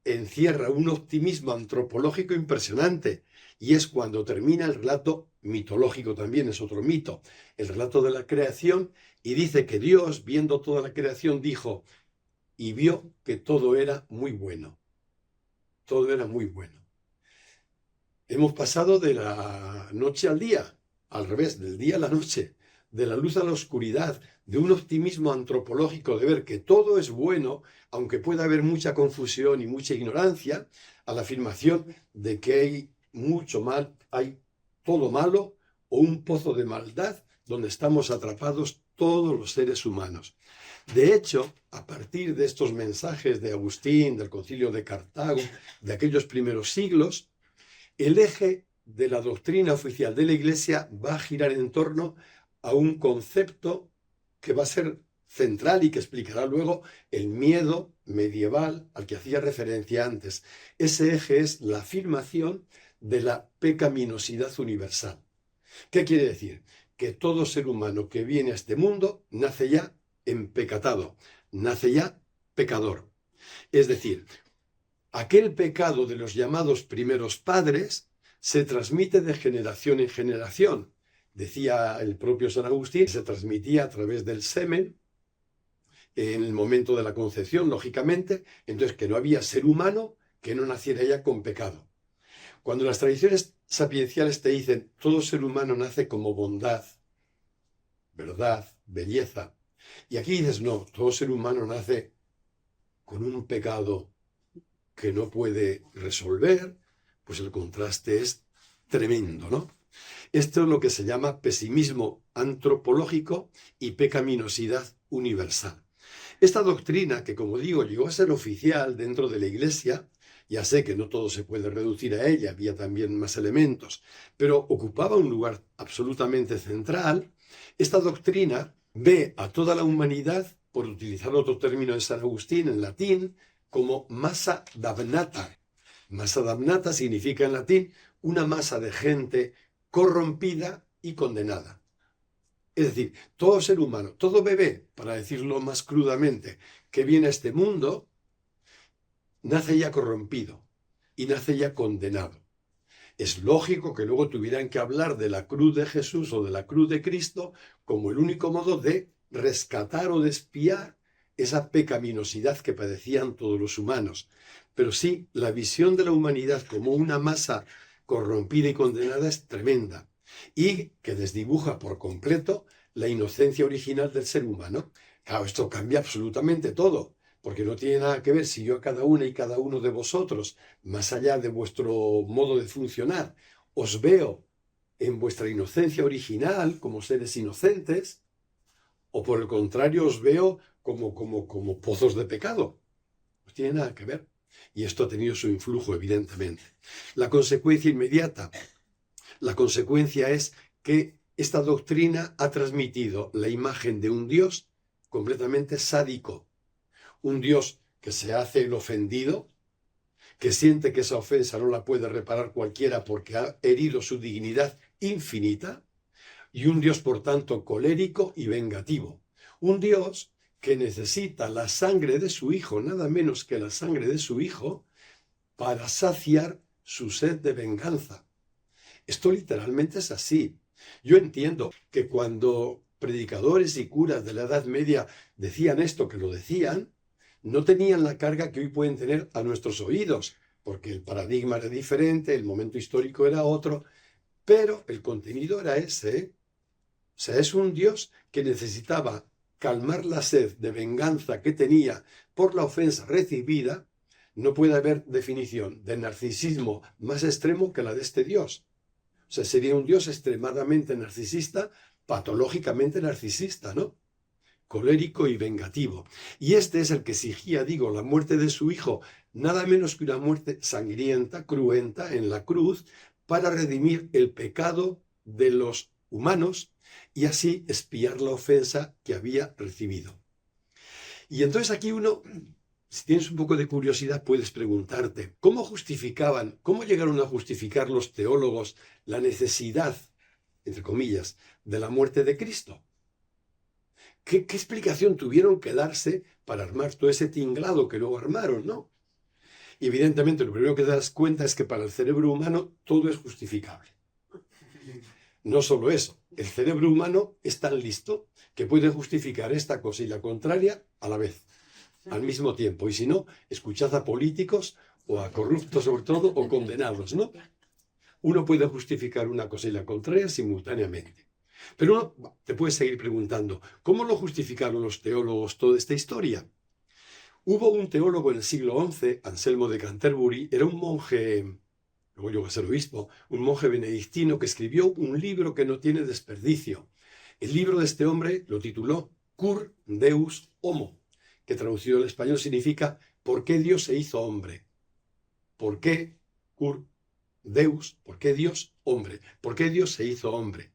encierra un optimismo antropológico impresionante, y es cuando termina el relato mitológico, también es otro mito, el relato de la creación, y dice que Dios, viendo toda la creación, dijo, y vio que todo era muy bueno. Todo era muy bueno. Hemos pasado de la noche al día, al revés, del día a la noche, de la luz a la oscuridad, de un optimismo antropológico de ver que todo es bueno, aunque pueda haber mucha confusión y mucha ignorancia, a la afirmación de que hay mucho mal, hay todo malo o un pozo de maldad donde estamos atrapados todos los seres humanos. De hecho, a partir de estos mensajes de Agustín, del Concilio de Cartago, de aquellos primeros siglos, el eje de la doctrina oficial de la Iglesia va a girar en torno a un concepto que va a ser central y que explicará luego el miedo medieval al que hacía referencia antes. Ese eje es la afirmación de la pecaminosidad universal. ¿Qué quiere decir? Que todo ser humano que viene a este mundo nace ya empecatado, nace ya pecador. Es decir, aquel pecado de los llamados primeros padres se transmite de generación en generación. Decía el propio San Agustín, se transmitía a través del semen en el momento de la concepción, lógicamente, entonces que no había ser humano que no naciera ya con pecado. Cuando las tradiciones sapienciales te dicen todo ser humano nace como bondad, verdad, belleza, y aquí dices no, todo ser humano nace con un pecado que no puede resolver, pues el contraste es tremendo, ¿no? Esto es lo que se llama pesimismo antropológico y pecaminosidad universal. Esta doctrina, que como digo, llegó a ser oficial dentro de la Iglesia, ya sé que no todo se puede reducir a ella, había también más elementos, pero ocupaba un lugar absolutamente central. Esta doctrina ve a toda la humanidad, por utilizar otro término de San Agustín en latín, como masa damnata. Masa damnata significa en latín una masa de gente corrompida y condenada. Es decir, todo ser humano, todo bebé, para decirlo más crudamente, que viene a este mundo, nace ya corrompido y nace ya condenado. Es lógico que luego tuvieran que hablar de la cruz de Jesús o de la cruz de Cristo como el único modo de rescatar o de expiar esa pecaminosidad que padecían todos los humanos. Pero sí, la visión de la humanidad como una masa corrompida y condenada es tremenda y que desdibuja por completo la inocencia original del ser humano. Claro, esto cambia absolutamente todo, porque no tiene nada que ver si yo a cada una y cada uno de vosotros, más allá de vuestro modo de funcionar, os veo en vuestra inocencia original como seres inocentes, o por el contrario os veo como pozos de pecado. No tiene nada que ver. Y esto ha tenido su influjo, evidentemente. La consecuencia inmediata, la consecuencia es que esta doctrina ha transmitido la imagen de un Dios completamente sádico, un Dios que se hace el ofendido, que siente que esa ofensa no la puede reparar cualquiera porque ha herido su dignidad infinita, y un Dios, por tanto, colérico y vengativo. Un Dios que necesita la sangre de su Hijo, nada menos que la sangre de su Hijo, para saciar su sed de venganza. Esto literalmente es así. Yo entiendo que cuando predicadores y curas de la Edad Media decían esto, que lo decían, no tenían la carga que hoy pueden tener a nuestros oídos, porque el paradigma era diferente, el momento histórico era otro, pero el contenido era ese, ¿eh? O sea, es un Dios que necesitaba calmar la sed de venganza que tenía por la ofensa recibida. No puede haber definición de narcisismo más extremo que la de este Dios. O sea, sería un Dios extremadamente narcisista, patológicamente narcisista, ¿no? Colérico y vengativo. Y este es el que exigía, digo, la muerte de su Hijo, nada menos que una muerte sangrienta, cruenta, en la cruz, para redimir el pecado de los humanos y así expiar la ofensa que había recibido. Y entonces aquí uno, si tienes un poco de curiosidad, puedes preguntarte, ¿cómo llegaron a justificar los teólogos la necesidad, entre comillas, de la muerte de Cristo? ¿Qué explicación tuvieron que darse para armar todo ese tinglado que luego armaron, no? Y evidentemente lo primero que te das cuenta es que para el cerebro humano todo es justificable. No solo eso, el cerebro humano es tan listo que puede justificar esta cosa y la contraria a la vez, al mismo tiempo. Y si no, escuchad a políticos o a corruptos sobre todo o condenados, ¿no? Uno puede justificar una cosa y la contraria simultáneamente. Pero uno te puede seguir preguntando, ¿cómo lo justificaron los teólogos toda esta historia? Hubo un teólogo en el siglo XI, Anselmo de Canterbury, era un monje, luego llegó a ser obispo, un monje benedictino que escribió un libro que no tiene desperdicio. El libro de este hombre lo tituló Cur Deus Homo, que traducido al español significa ¿por qué Dios se hizo hombre? ¿Por qué Cur Deus? ¿Por qué Dios hombre? ¿Por qué Dios se hizo hombre?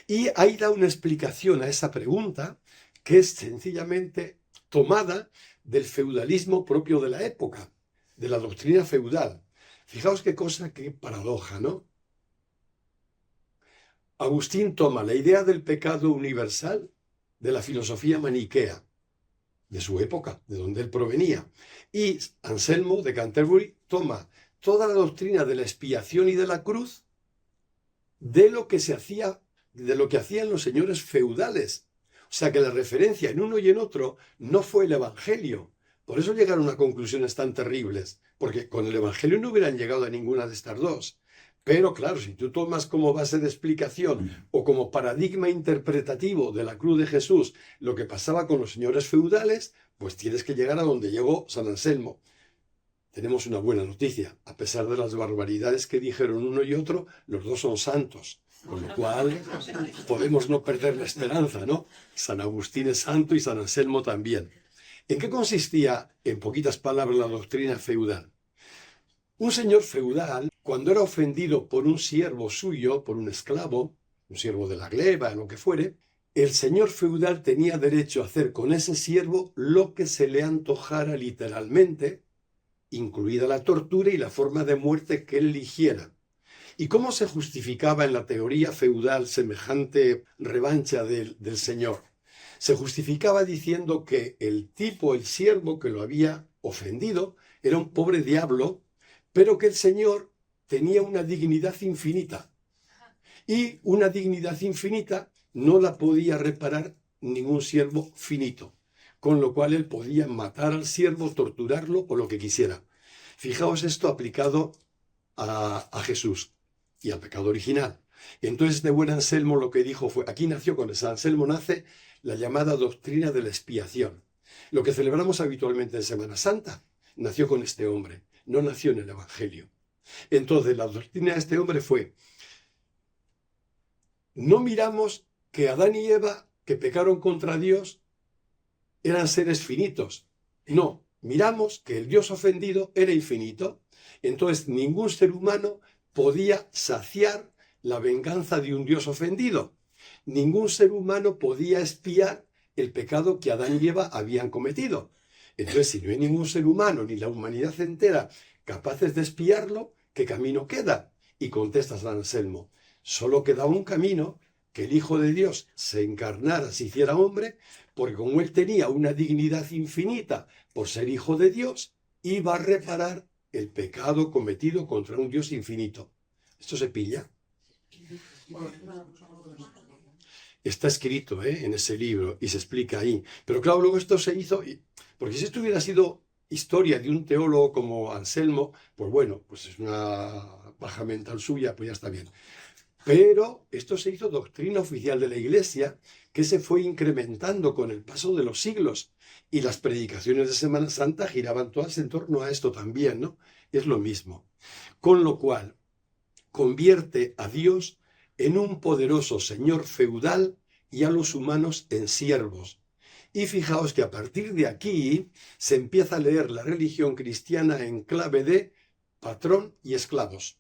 Y ahí da una explicación a esa pregunta que es sencillamente tomada del feudalismo propio de la época, de la doctrina feudal. Fijaos qué cosa, qué paradoja, ¿no? Agustín toma la idea del pecado universal de la filosofía maniquea, de su época, de donde él provenía, y Anselmo de Canterbury toma toda la doctrina de la expiación y de la cruz de lo que se hacía, de lo que hacían los señores feudales. O sea que la referencia en uno y en otro no fue el Evangelio. Por eso llegaron a conclusiones tan terribles, porque con el Evangelio no hubieran llegado a ninguna de estas dos. Pero claro, si tú tomas como base de explicación o como paradigma interpretativo de la cruz de Jesús lo que pasaba con los señores feudales, pues tienes que llegar a donde llegó San Anselmo. Tenemos una buena noticia. A pesar de las barbaridades que dijeron uno y otro, los dos son santos. Con lo cual podemos no perder la esperanza, ¿no? San Agustín es santo y San Anselmo también. ¿En qué consistía, en poquitas palabras, la doctrina feudal? Un señor feudal, cuando era ofendido por un siervo suyo, por un esclavo, un siervo de la gleba, lo que fuere, el señor feudal tenía derecho a hacer con ese siervo lo que se le antojara literalmente, incluida la tortura y la forma de muerte que él eligiera. ¿Y cómo se justificaba en la teoría feudal semejante revancha del señor? Se justificaba diciendo que el tipo, el siervo que lo había ofendido, era un pobre diablo, pero que el señor tenía una dignidad infinita. Y una dignidad infinita no la podía reparar ningún siervo finito, con lo cual él podía matar al siervo, torturarlo o lo que quisiera. Fijaos esto aplicado a Jesús y al pecado original. Entonces de buen Anselmo lo que dijo fue, aquí nació, con San Anselmo nace la llamada doctrina de la expiación. Lo que celebramos habitualmente en Semana Santa nació con este hombre, no nació en el Evangelio. Entonces la doctrina de este hombre fue, no miramos que Adán y Eva, que pecaron contra Dios, eran seres finitos. No, miramos que el Dios ofendido era infinito. Entonces ningún ser humano podía saciar la venganza de un Dios ofendido. Ningún ser humano podía expiar el pecado que Adán y Eva habían cometido. Entonces, si no hay ningún ser humano ni la humanidad entera capaces de expiarlo, ¿qué camino queda? Y contesta San Anselmo, solo queda un camino, que el Hijo de Dios se encarnara, se hiciera hombre, porque como él tenía una dignidad infinita por ser Hijo de Dios, iba a reparar el pecado cometido contra un Dios infinito. ¿Esto se pilla? Está escrito en ese libro y se explica ahí. Pero claro, luego esto se hizo, porque si esto hubiera sido historia de un teólogo como Anselmo, pues bueno, pues es una paja mental suya, pues ya está bien. Pero esto se hizo doctrina oficial de la Iglesia, que se fue incrementando con el paso de los siglos. Y las predicaciones de Semana Santa giraban todas en torno a esto también, ¿no? Es lo mismo. Con lo cual, convierte a Dios en un poderoso señor feudal y a los humanos en siervos. Y fijaos que a partir de aquí se empieza a leer la religión cristiana en clave de patrón y esclavos,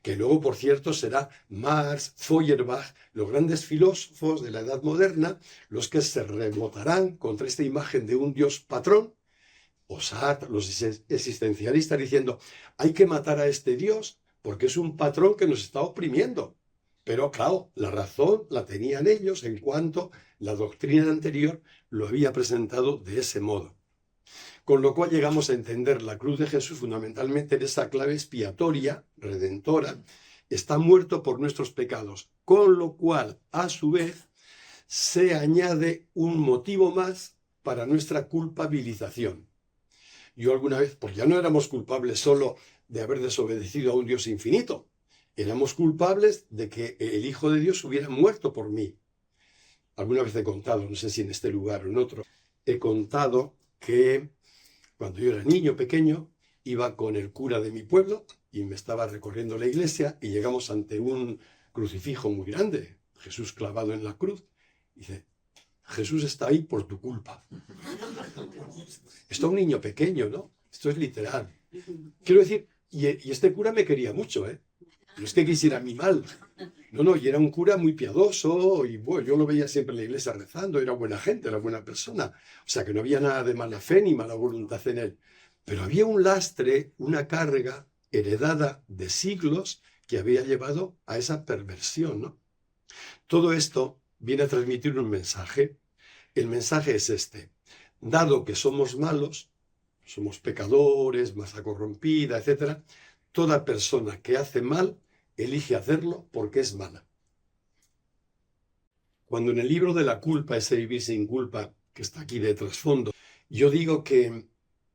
que luego, por cierto, será Marx, Feuerbach, los grandes filósofos de la Edad Moderna, los que se remontarán contra esta imagen de un Dios patrón, o Sartre, los existencialistas, diciendo, hay que matar a este Dios porque es un patrón que nos está oprimiendo. Pero claro, la razón la tenían ellos en cuanto la doctrina anterior lo había presentado de ese modo. Con lo cual llegamos a entender la cruz de Jesús fundamentalmente en esa clave expiatoria, redentora. Está muerto por nuestros pecados, con lo cual, a su vez, se añade un motivo más para nuestra culpabilización. Yo alguna vez, pues ya no éramos culpables solo de haber desobedecido a un Dios infinito, éramos culpables de que el Hijo de Dios hubiera muerto por mí. Alguna vez he contado, no sé si en este lugar o en otro, he contado que cuando yo era niño pequeño iba con el cura de mi pueblo y me estaba recorriendo la iglesia y llegamos ante un crucifijo muy grande, Jesús clavado en la cruz. Y dice, Jesús está ahí por tu culpa. Esto es un niño pequeño, ¿no? Esto es literal. Quiero decir, y este cura me quería mucho, ¿eh? No es que quisiera mi mal. No, y era un cura muy piadoso y bueno, yo lo veía siempre en la iglesia rezando, era buena gente, era buena persona. O sea que no había nada de mala fe ni mala voluntad en él. Pero había un lastre, una carga heredada de siglos que había llevado a esa perversión, ¿no? Todo esto viene a transmitir un mensaje. El mensaje es este. Dado que somos malos, somos pecadores, masa corrompida, etc., toda persona que hace mal elige hacerlo porque es mala. Cuando en el libro de la culpa, ese vivir sin culpa, que está aquí de trasfondo, yo digo que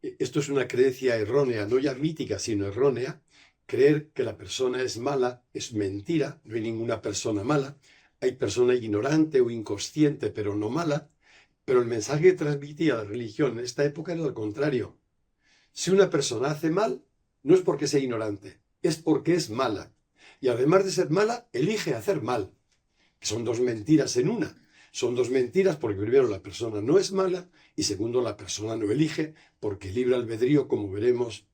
esto es una creencia errónea, no ya mítica, sino errónea. Creer que la persona es mala es mentira, no hay ninguna persona mala. Hay persona ignorante o inconsciente, pero no mala. Pero el mensaje que transmitía la religión en esta época era lo contrario. Si una persona hace mal, no es porque sea ignorante, es porque es mala. Y además de ser mala, elige hacer mal. Son dos mentiras en una. Son dos mentiras porque primero la persona no es mala y segundo la persona no elige porque el libre albedrío, como veremos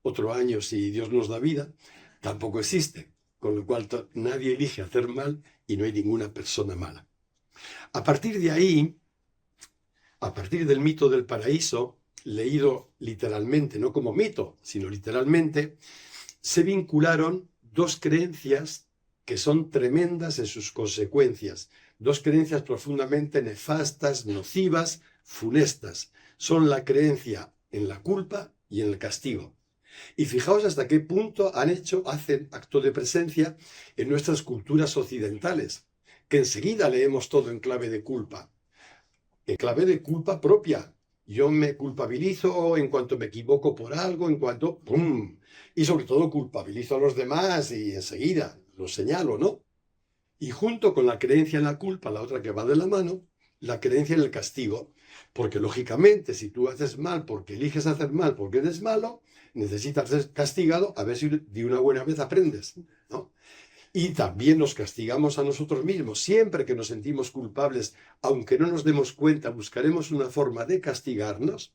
otro año si Dios nos da vida, tampoco existe. Con lo cual nadie elige hacer mal y no hay ninguna persona mala. A partir de ahí, a partir del mito del paraíso, leído literalmente, no como mito, sino literalmente, se vincularon dos creencias que son tremendas en sus consecuencias, dos creencias profundamente nefastas, nocivas, funestas. Son la creencia en la culpa y en el castigo. Y fijaos hasta qué punto hacen acto de presencia en nuestras culturas occidentales, que enseguida leemos todo en clave de culpa. En clave de culpa propia. Yo me culpabilizo en cuanto me equivoco por algo, en cuanto ¡pum! Y sobre todo culpabilizo a los demás y enseguida los señalo, ¿no? Y junto con la creencia en la culpa, la otra que va de la mano, la creencia en el castigo. Porque lógicamente, si tú haces mal porque eliges hacer mal porque eres malo, necesitas ser castigado a ver si de una buena vez aprendes, ¿no? Y también nos castigamos a nosotros mismos. Siempre que nos sentimos culpables, aunque no nos demos cuenta, buscaremos una forma de castigarnos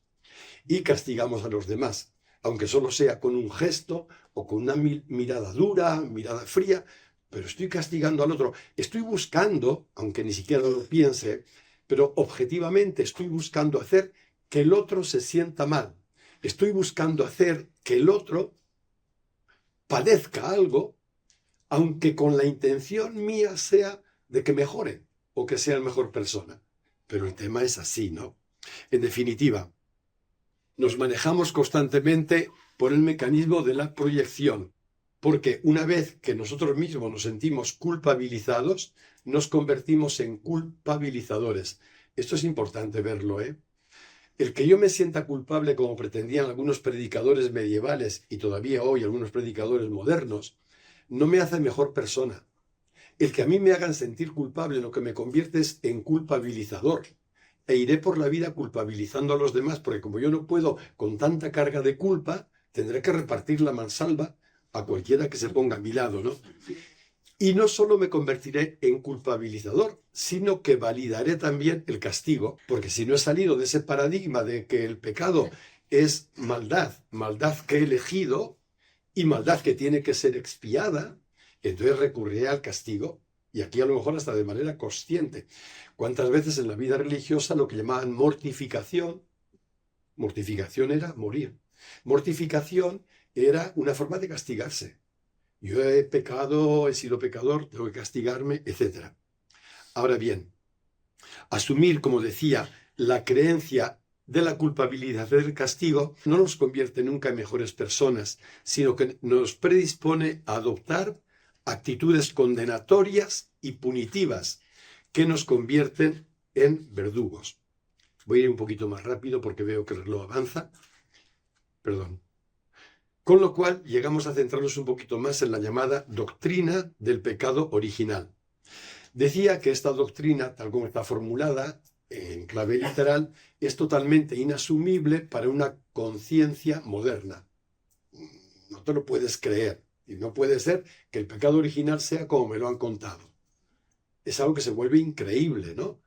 y castigamos a los demás, aunque solo sea con un gesto o con una mirada dura, mirada fría, pero estoy castigando al otro. Estoy buscando, aunque ni siquiera lo piense, pero objetivamente estoy buscando hacer que el otro se sienta mal. Estoy buscando hacer que el otro padezca algo, aunque con la intención mía sea de que mejore o que sea mejor persona. Pero el tema es así, ¿no? En definitiva, nos manejamos constantemente por el mecanismo de la proyección, porque una vez que nosotros mismos nos sentimos culpabilizados, nos convertimos en culpabilizadores. Esto es importante verlo, ¿eh? El que yo me sienta culpable, como pretendían algunos predicadores medievales y todavía hoy algunos predicadores modernos, no me hace mejor persona. El que a mí me hagan sentir culpable lo que me convierte es en culpabilizador. E iré por la vida culpabilizando a los demás, porque como yo no puedo con tanta carga de culpa, tendré que repartir la mansalva a cualquiera que se ponga a mi lado, ¿no? Y no solo me convertiré en culpabilizador, sino que validaré también el castigo, porque si no he salido de ese paradigma de que el pecado es maldad, maldad que he elegido y maldad que tiene que ser expiada, entonces recurriré al castigo, y aquí a lo mejor hasta de manera consciente. ¿Cuántas veces en la vida religiosa lo que llamaban mortificación era morir? Mortificación era una forma de castigarse. Yo he pecado, he sido pecador, tengo que castigarme, etc. Ahora bien, asumir, como decía, la creencia de la culpabilidad del castigo no nos convierte nunca en mejores personas, sino que nos predispone a adoptar actitudes condenatorias y punitivas que nos convierten en verdugos. Voy a ir un poquito más rápido porque veo que el reloj avanza. Perdón. Con lo cual llegamos a centrarnos un poquito más en la llamada doctrina del pecado original. Decía que esta doctrina, tal como está formulada en clave literal, es totalmente inasumible para una conciencia moderna. No te lo puedes creer. Y no puede ser que el pecado original sea como me lo han contado. Es algo que se vuelve increíble, ¿no?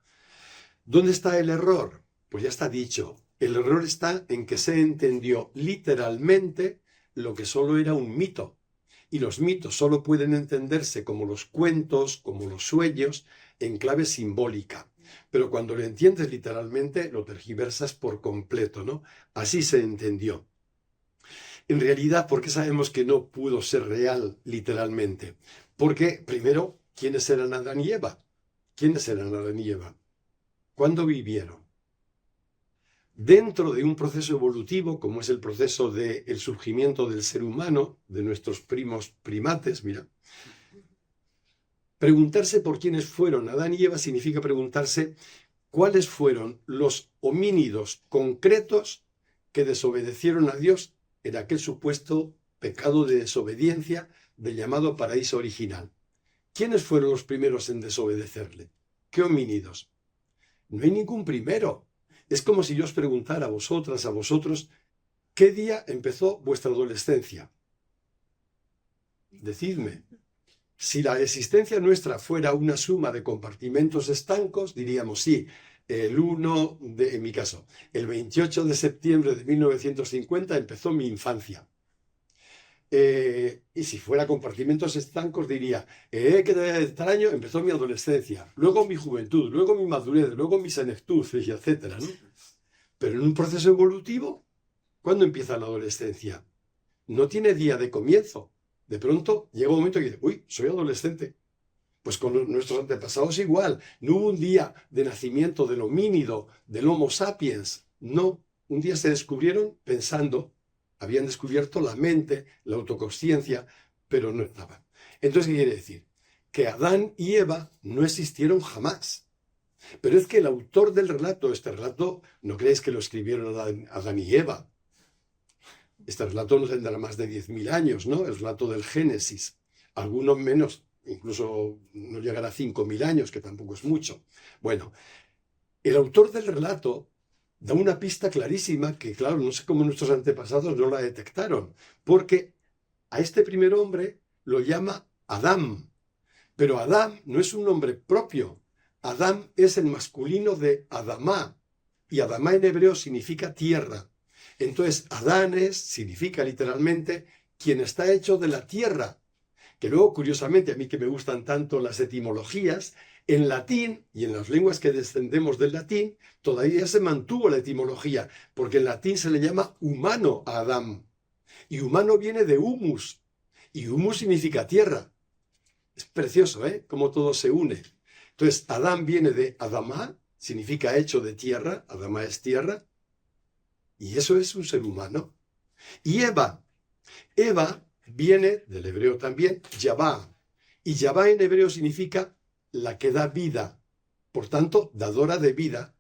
¿Dónde está el error? Pues ya está dicho. El error está en que se entendió literalmente lo que solo era un mito. Y los mitos solo pueden entenderse como los cuentos, como los sueños, en clave simbólica. Pero cuando lo entiendes literalmente, lo tergiversas por completo, ¿no? Así se entendió. En realidad, ¿por qué sabemos que no pudo ser real literalmente? Porque, primero, ¿quiénes eran Adán y Eva? ¿Quiénes eran Adán y Eva? ¿Cuándo vivieron? Dentro de un proceso evolutivo, como es el proceso del surgimiento del ser humano, de nuestros primos primates, mira, preguntarse por quiénes fueron Adán y Eva significa preguntarse cuáles fueron los homínidos concretos que desobedecieron a Dios en aquel supuesto pecado de desobediencia del llamado paraíso original. ¿Quiénes fueron los primeros en desobedecerle? ¿Qué homínidos? No hay ningún primero. Es como si yo os preguntara a vosotras, a vosotros, ¿qué día empezó vuestra adolescencia? Decidme. Si la existencia nuestra fuera una suma de compartimentos estancos, diríamos sí, en mi caso, el 28 de septiembre de 1950 empezó mi infancia. Y si fuera compartimentos estancos, diría, que tal año empezó mi adolescencia, luego mi juventud, luego mi madurez, luego mi senectud, etcétera, ¿no? Pero en un proceso evolutivo, ¿cuándo empieza la adolescencia? No tiene día de comienzo. De pronto llega un momento que dice, uy, soy adolescente. Pues con nuestros antepasados igual. No hubo un día de nacimiento del homínido, del Homo sapiens. No, un día se descubrieron pensando, habían descubierto la mente, la autoconsciencia, pero no estaban. Entonces, ¿qué quiere decir? Que Adán y Eva no existieron jamás. Pero es que el autor del relato, este relato, no creéis que lo escribieron Adán y Eva. Este relato no tendrá más de 10.000 años, ¿no? El relato del Génesis. Algunos menos, incluso no llegará a 5.000 años, que tampoco es mucho. Bueno, el autor del relato da una pista clarísima que, claro, no sé cómo nuestros antepasados no la detectaron, porque a este primer hombre lo llama Adán. Pero Adán no es un nombre propio. Adán es el masculino de Adamá, y Adamá en hebreo significa tierra. Entonces, Adán significa literalmente quien está hecho de la tierra, que luego, curiosamente, a mí que me gustan tanto las etimologías, en latín y en las lenguas que descendemos del latín, todavía se mantuvo la etimología, porque en latín se le llama humano a Adán, y humano viene de humus, y humus significa tierra. Es precioso, ¿eh? Cómo todo se une. Entonces, Adán viene de Adamá, significa hecho de tierra, Adamá es tierra, y eso es un ser humano. Y Eva viene del hebreo también, Yavá. Y Yavá en hebreo significa la que da vida. Por tanto, dadora de vida.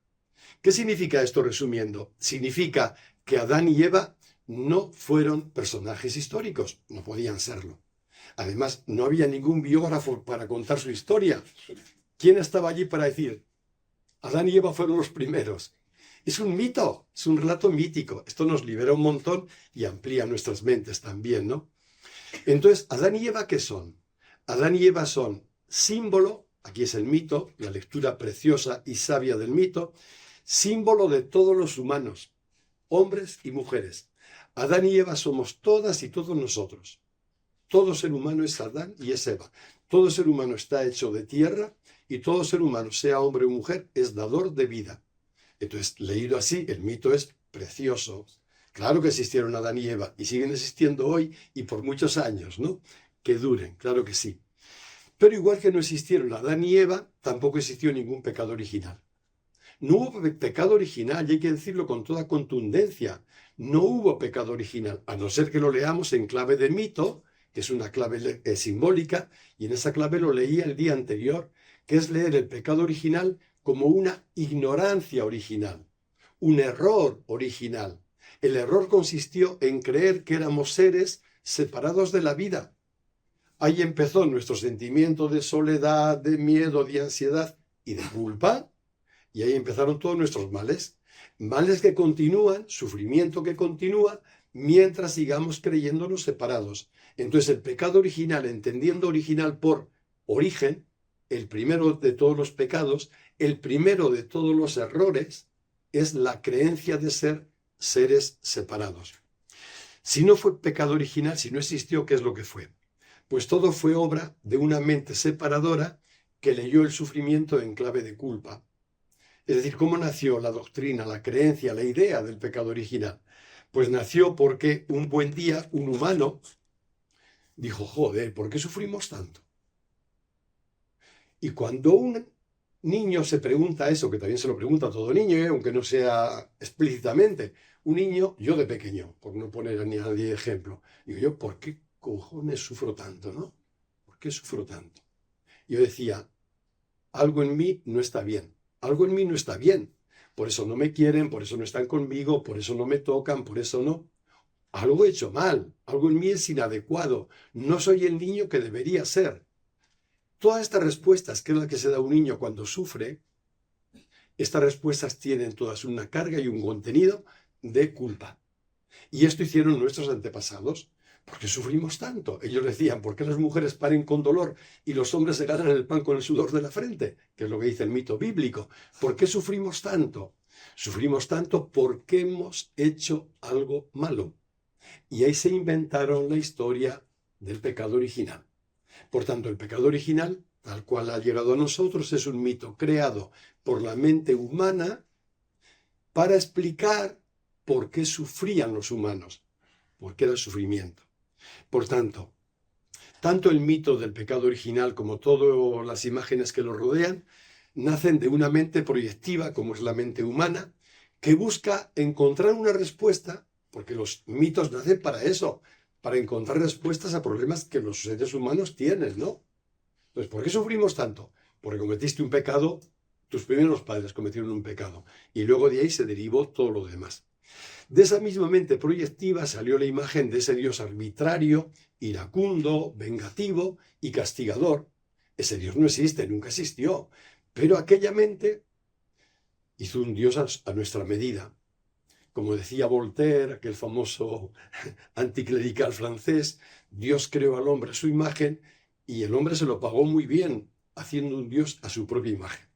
¿Qué significa esto resumiendo? Significa que Adán y Eva no fueron personajes históricos. No podían serlo. Además, no había ningún biógrafo para contar su historia. ¿Quién estaba allí para decir, Adán y Eva fueron los primeros? Es un mito, es un relato mítico. Esto nos libera un montón y amplía nuestras mentes también, ¿no? Entonces, ¿Adán y Eva qué son? Adán y Eva son símbolo, aquí es el mito, la lectura preciosa y sabia del mito, símbolo de todos los humanos, hombres y mujeres. Adán y Eva somos todas y todos nosotros. Todo ser humano es Adán y es Eva. Todo ser humano está hecho de tierra y todo ser humano, sea hombre o mujer, es dador de vida. Entonces, leído así, el mito es precioso. Claro que existieron Adán y Eva y siguen existiendo hoy y por muchos años, ¿no? Que duren, claro que sí. Pero igual que no existieron Adán y Eva, tampoco existió ningún pecado original. No hubo pecado original, y hay que decirlo con toda contundencia. No hubo pecado original, a no ser que lo leamos en clave de mito, que es una clave simbólica, y en esa clave lo leía el día anterior, que es leer el pecado original como una ignorancia original, un error original. El error consistió en creer que éramos seres separados de la vida. Ahí empezó nuestro sentimiento de soledad, de miedo, de ansiedad y de culpa. Y ahí empezaron todos nuestros males. Males que continúan, sufrimiento que continúa, mientras sigamos creyéndonos separados. Entonces el pecado original, entendiendo original por origen, el primero de todos los pecados, el primero de todos los errores, es la creencia de ser seres separados. Si no fue pecado original, si no existió, ¿qué es lo que fue? Pues todo fue obra de una mente separadora que leyó el sufrimiento en clave de culpa. Es decir, ¿cómo nació la doctrina, la creencia, la idea del pecado original? Pues nació porque un buen día un humano dijo, joder, ¿por qué sufrimos tanto? Y cuando un niño se pregunta eso, que también se lo pregunta a todo niño, aunque no sea explícitamente, un niño, yo de pequeño, por no poner a nadie ejemplo, digo yo, ¿por qué cojones sufro tanto, no? ¿Por qué sufro tanto? Yo decía, algo en mí no está bien, algo en mí no está bien, por eso no me quieren, por eso no están conmigo, por eso no me tocan, por eso no. Algo he hecho mal, algo en mí es inadecuado, no soy el niño que debería ser. Todas estas respuestas, que es la que se da a un niño cuando sufre, estas respuestas tienen todas una carga y un contenido de culpa. Y esto hicieron nuestros antepasados. ¿Por qué sufrimos tanto? Ellos decían, ¿por qué las mujeres paren con dolor y los hombres se ganan el pan con el sudor de la frente? Que es lo que dice el mito bíblico. ¿Por qué sufrimos tanto? Sufrimos tanto porque hemos hecho algo malo. Y ahí se inventaron la historia del pecado original. Por tanto, el pecado original, tal cual ha llegado a nosotros, es un mito creado por la mente humana para explicar por qué sufrían los humanos, por qué era el sufrimiento. Por tanto el mito del pecado original como todas las imágenes que lo rodean, nacen de una mente proyectiva, como es la mente humana, que busca encontrar una respuesta, porque los mitos nacen para eso, para encontrar respuestas a problemas que los seres humanos tienen, ¿no? Entonces, ¿por qué sufrimos tanto? Porque cometiste un pecado, tus primeros padres cometieron un pecado, y luego de ahí se derivó todo lo demás. De esa misma mente proyectiva salió la imagen de ese Dios arbitrario, iracundo, vengativo y castigador. Ese Dios no existe, nunca existió, pero aquella mente hizo un Dios a nuestra medida. Como decía Voltaire, aquel famoso anticlerical francés, Dios creó al hombre a su imagen y el hombre se lo pagó muy bien, haciendo un Dios a su propia imagen.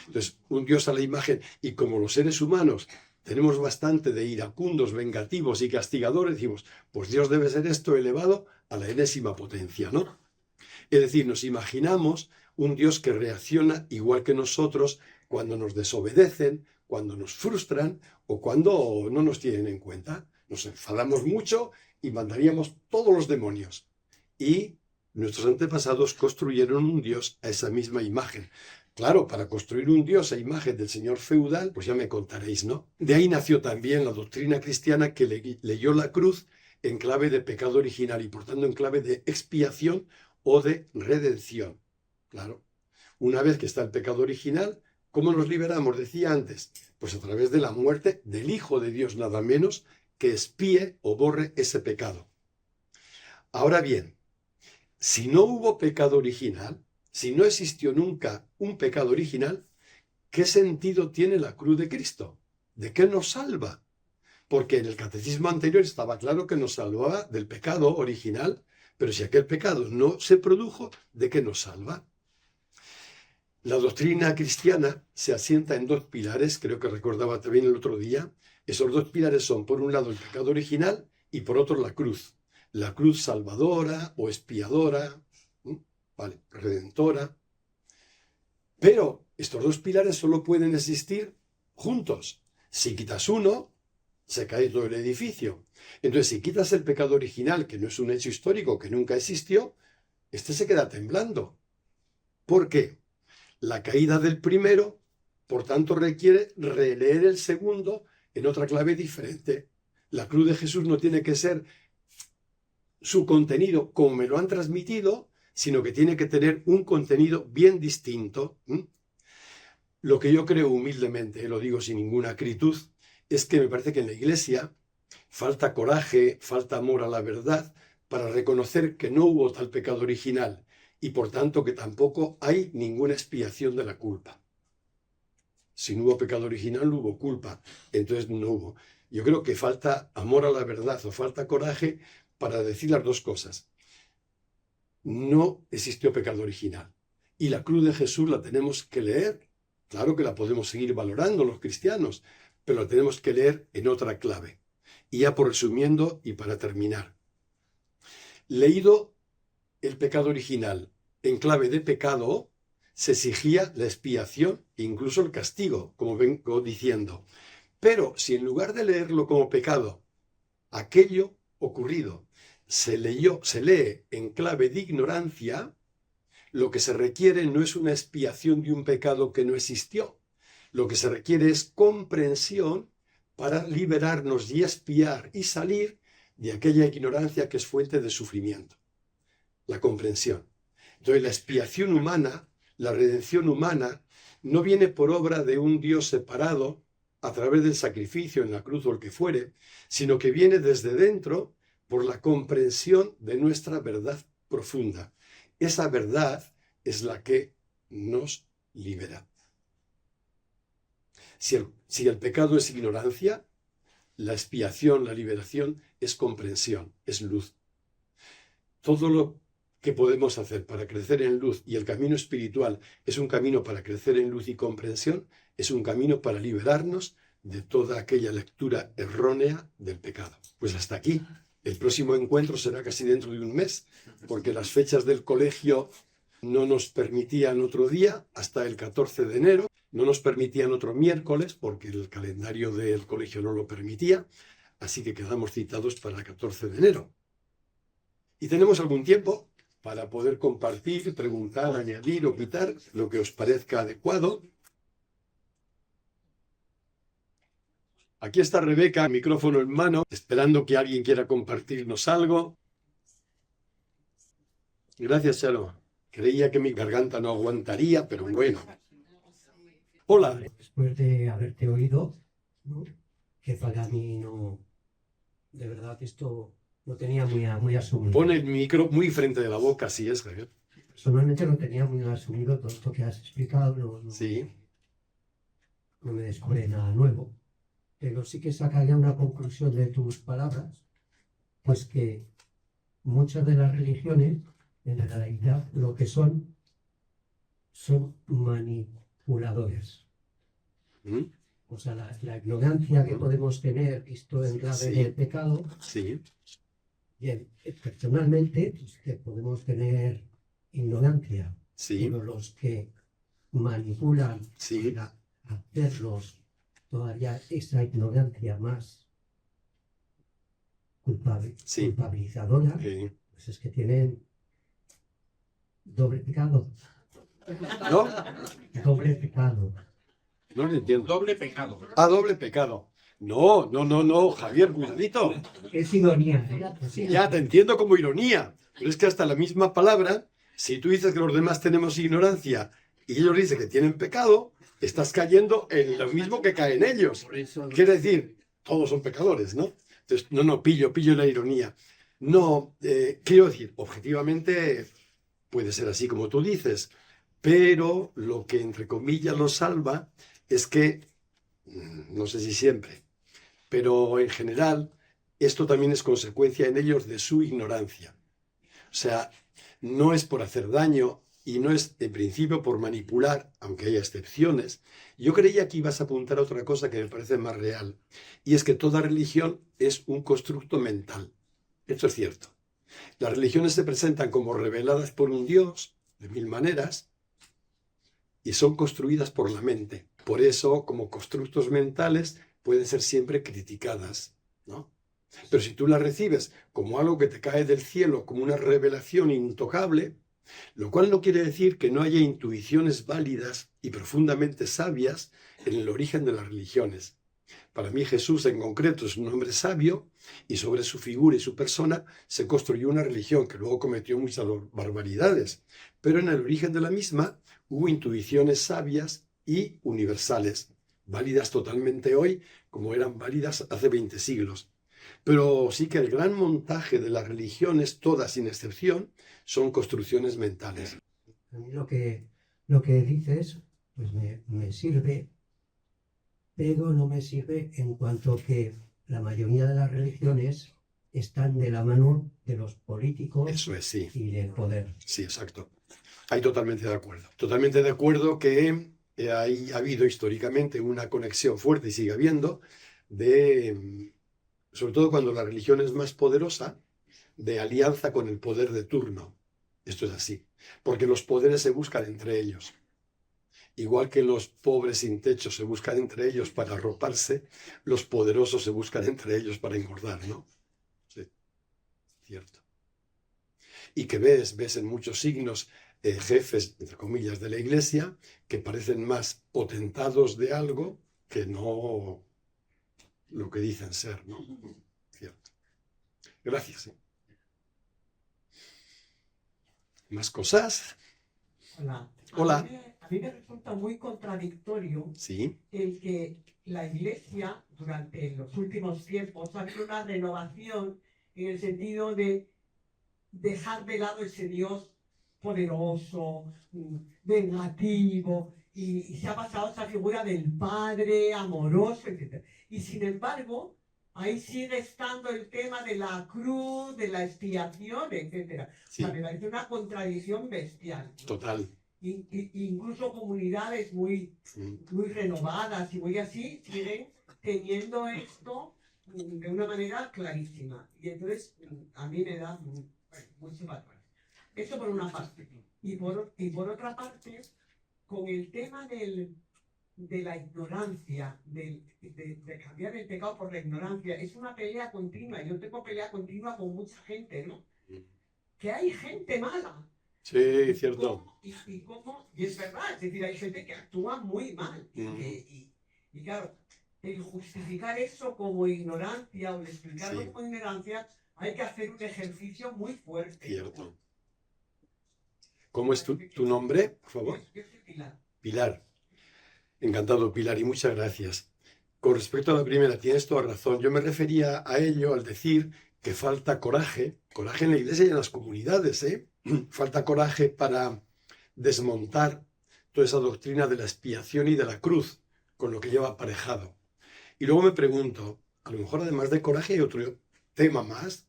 Entonces, un Dios a la imagen, y como los seres humanos tenemos bastante de iracundos, vengativos y castigadores, decimos, pues Dios debe ser esto elevado a la enésima potencia, ¿no? Es decir, nos imaginamos un Dios que reacciona igual que nosotros cuando nos desobedecen, cuando nos frustran o cuando no nos tienen en cuenta. Nos enfadamos mucho y mandaríamos todos los demonios. Y nuestros antepasados construyeron un Dios a esa misma imagen. Claro, para construir un Dios a imagen del señor feudal, pues ya me contaréis, ¿no? De ahí nació también la doctrina cristiana que leyó la cruz en clave de pecado original y por tanto en clave de expiación o de redención. Claro, una vez que está el pecado original, ¿cómo nos liberamos? Decía antes, pues a través de la muerte del Hijo de Dios, nada menos, que expíe o borre ese pecado. Ahora bien, si no hubo pecado original, si no existió nunca un pecado original, ¿qué sentido tiene la cruz de Cristo? ¿De qué nos salva? Porque en el catecismo anterior estaba claro que nos salvaba del pecado original, pero si aquel pecado no se produjo, ¿de qué nos salva? La doctrina cristiana se asienta en dos pilares, creo que recordaba también el otro día. Esos dos pilares son, por un lado, el pecado original y por otro, la cruz. La cruz salvadora o expiadora, ¿vale? Redentora. Pero estos dos pilares solo pueden existir juntos. Si quitas uno, se cae todo el edificio. Entonces, si quitas el pecado original, que no es un hecho histórico, que nunca existió, este se queda temblando. ¿Por qué? La caída del primero Por tanto, requiere releer el segundo en otra clave diferente. La cruz de Jesús no tiene que ser su contenido como me lo han transmitido, sino que tiene que tener un contenido bien distinto. Lo que yo creo humildemente, lo digo sin ninguna acritud, es que me parece que en la Iglesia falta coraje, falta amor a la verdad para reconocer que no hubo tal pecado original y por tanto que tampoco hay ninguna expiación de la culpa. Si no hubo pecado original, no hubo culpa, entonces no hubo. Yo creo que falta amor a la verdad o falta coraje para decir las dos cosas. No existió pecado original. Y la cruz de Jesús la tenemos que leer. Claro que la podemos seguir valorando los cristianos, pero la tenemos que leer en otra clave. Y ya por resumiendo y para terminar. Leído el pecado original en clave de pecado, se exigía la expiación e incluso el castigo, como vengo diciendo. Pero si en lugar de leerlo como pecado, aquello ocurrido se lee en clave de ignorancia, lo que se requiere no es una expiación de un pecado que no existió. Lo que se requiere es comprensión para liberarnos y expiar y salir de aquella ignorancia que es fuente de sufrimiento. La comprensión. Entonces la expiación humana, la redención humana, no viene por obra de un Dios separado a través del sacrificio en la cruz o el que fuere, sino que viene desde dentro por la comprensión de nuestra verdad profunda. Esa verdad es la que nos libera. Si el pecado es ignorancia, la expiación, la liberación es comprensión, es luz. Todo lo que podemos hacer para crecer en luz, y el camino espiritual es un camino para crecer en luz y comprensión, es un camino para liberarnos de toda aquella lectura errónea del pecado. Pues hasta aquí. El próximo encuentro será casi dentro de un mes, porque las fechas del colegio no nos permitían otro día, hasta el 14 de enero, no nos permitían otro miércoles, porque el calendario del colegio no lo permitía, así que quedamos citados para el 14 de enero. Y tenemos algún tiempo para poder compartir, preguntar, añadir o quitar lo que os parezca adecuado. Aquí está Rebeca, micrófono en mano, esperando que alguien quiera compartirnos algo. Gracias, Charo. Creía que mi garganta no aguantaría, pero bueno. Hola. Después de haberte oído, ¿no? Que para mí no, de verdad esto lo tenía muy asumido. Pone el micro muy frente de la boca, así es, Javier. Personalmente lo tenía muy asumido, todo esto que has explicado, Sí. no me descubre nada nuevo. Pero sí que sacaría una conclusión de tus palabras, pues que muchas de las religiones, en realidad, lo que son manipuladores. ¿Mm? O sea, la ignorancia que podemos tener, visto en clave Sí. del pecado, Sí. bien, personalmente, pues, que podemos tener ignorancia, Sí. pero los que manipulan Sí. para hacerlos todavía esa ignorancia más Sí. culpabilizadora, pues es que tienen doble pecado. ¿No? Doble pecado. No lo entiendo. Doble pecado. Ah, doble pecado. No, Javier, cuidadito. Es ironía, ¿eh? Sí. Ya, te entiendo como ironía, pero es que hasta la misma palabra, si tú dices que los demás tenemos ignorancia y ellos dicen que tienen pecado, estás cayendo en lo mismo que caen ellos. Por eso, Quiere decir, todos son pecadores, ¿no? Entonces, pillo la ironía. No, quiero decir, objetivamente puede ser así como tú dices, pero lo que entre comillas lo salva es que, no sé si siempre, pero en general, esto también es consecuencia en ellos de su ignorancia. O sea, no es por hacer daño y no es en principio por manipular, aunque haya excepciones. Yo creía que ibas a apuntar a otra cosa que me parece más real, y es que toda religión es un constructo mental. Esto es cierto. Las religiones se presentan como reveladas por un Dios, de mil maneras, y son construidas por la mente. Por eso, como constructos mentales, pueden ser siempre criticadas, ¿no? Pero si tú las recibes como algo que te cae del cielo, como una revelación intocable, Lo cual no quiere decir que no haya intuiciones válidas y profundamente sabias en el origen de las religiones. Para mí Jesús en concreto es un hombre sabio y sobre su figura y su persona se construyó una religión que luego cometió muchas barbaridades, pero en el origen de la misma hubo intuiciones sabias y universales, válidas totalmente hoy como eran válidas hace 20 siglos. Pero sí que el gran montaje de las religiones, todas sin excepción, son construcciones mentales. A mí lo que dices pues me sirve, pero no me sirve en cuanto que la mayoría de las religiones están de la mano de los políticos. Eso es, sí. Y del poder. Sí, exacto. Ahí totalmente de acuerdo. Totalmente de acuerdo que ahí ha habido históricamente una conexión fuerte y sigue habiendo sobre todo cuando la religión es más poderosa, de alianza con el poder de turno. Esto es así, porque los poderes se buscan entre ellos. Igual que los pobres sin techo se buscan entre ellos para arroparse, los poderosos se buscan entre ellos para engordar, ¿no? Sí, cierto. Y que ves en muchos signos jefes, entre comillas, de la Iglesia, que parecen más potentados de algo que no lo que dicen ser, ¿no? Cierto. Gracias. ¿Más cosas? Hola. Hola. A mí me resulta muy contradictorio Sí. el que la Iglesia durante los últimos tiempos ha habido una renovación en el sentido de dejar de lado ese Dios poderoso, vengativo, y se ha pasado esa figura del Padre amoroso, etc. Y sin embargo, ahí sigue estando el tema de la cruz, de la expiación, etc. Sí. O sea, me parece una contradicción bestial, ¿no? Total. Incluso comunidades muy renovadas y muy así siguen teniendo esto de una manera clarísima. Y entonces a mí me da mucho valor. Eso por una parte. Y por otra parte, con el tema de la ignorancia, de cambiar el pecado por la ignorancia, es una pelea continua. Yo tengo pelea continua con mucha gente, ¿no? Que hay gente mala. Sí, cierto. Y es verdad, es decir, hay gente que actúa muy mal. Y claro, el justificar eso como ignorancia o el explicarlo como ignorancia, hay que hacer un ejercicio muy fuerte. Cierto. ¿Cómo es tu nombre, por favor? Yo soy Pilar. Pilar. Encantado, Pilar, y muchas gracias. Con respecto a la primera, tienes toda razón. Yo me refería a ello al decir que falta coraje en la iglesia y en las comunidades, ¿eh? Falta coraje para desmontar toda esa doctrina de la expiación y de la cruz, con lo que lleva aparejado. Y luego me pregunto, a lo mejor además de coraje hay otro tema más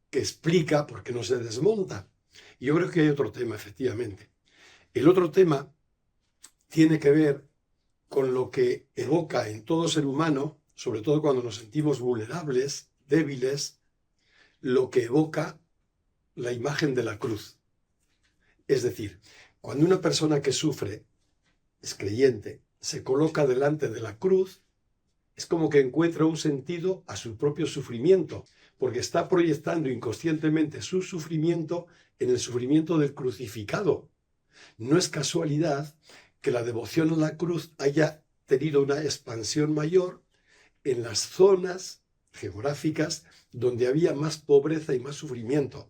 que explica por qué no se desmonta. Y yo creo que hay otro tema, efectivamente. El otro tema tiene que ver con lo que evoca en todo ser humano, sobre todo cuando nos sentimos vulnerables, débiles, lo que evoca la imagen de la cruz. Es decir, cuando una persona que sufre, es creyente, se coloca delante de la cruz, es como que encuentra un sentido a su propio sufrimiento, porque está proyectando inconscientemente su sufrimiento en el sufrimiento del crucificado. No es casualidad que la devoción a la cruz haya tenido una expansión mayor en las zonas geográficas donde había más pobreza y más sufrimiento,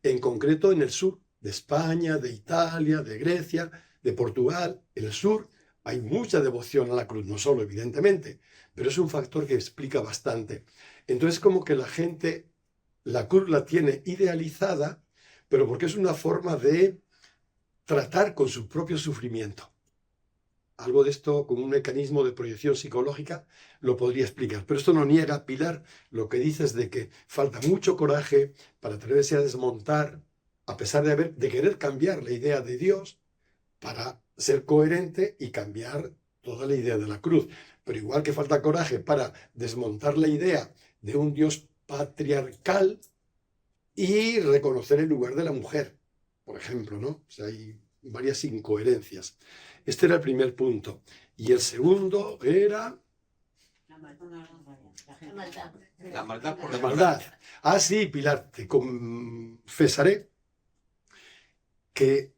en concreto en el sur de España, de Italia, de Grecia, de Portugal. En el sur hay mucha devoción a la cruz, no solo evidentemente, pero es un factor que explica bastante. Entonces como que la gente, la cruz la tiene idealizada, pero porque es una forma de tratar con su propio sufrimiento. Algo de esto, con un mecanismo de proyección psicológica, lo podría explicar. Pero esto no niega, Pilar, lo que dices de que falta mucho coraje para atreverse a desmontar, a pesar de querer cambiar la idea de Dios, para ser coherente y cambiar toda la idea de la cruz. Pero igual que falta coraje para desmontar la idea de un Dios patriarcal y reconocer el lugar de la mujer, por ejemplo, ¿no? O sea, hay varias incoherencias. Este era el primer punto. Y el segundo era... La maldad por la maldad. Ah, sí, Pilar, te confesaré que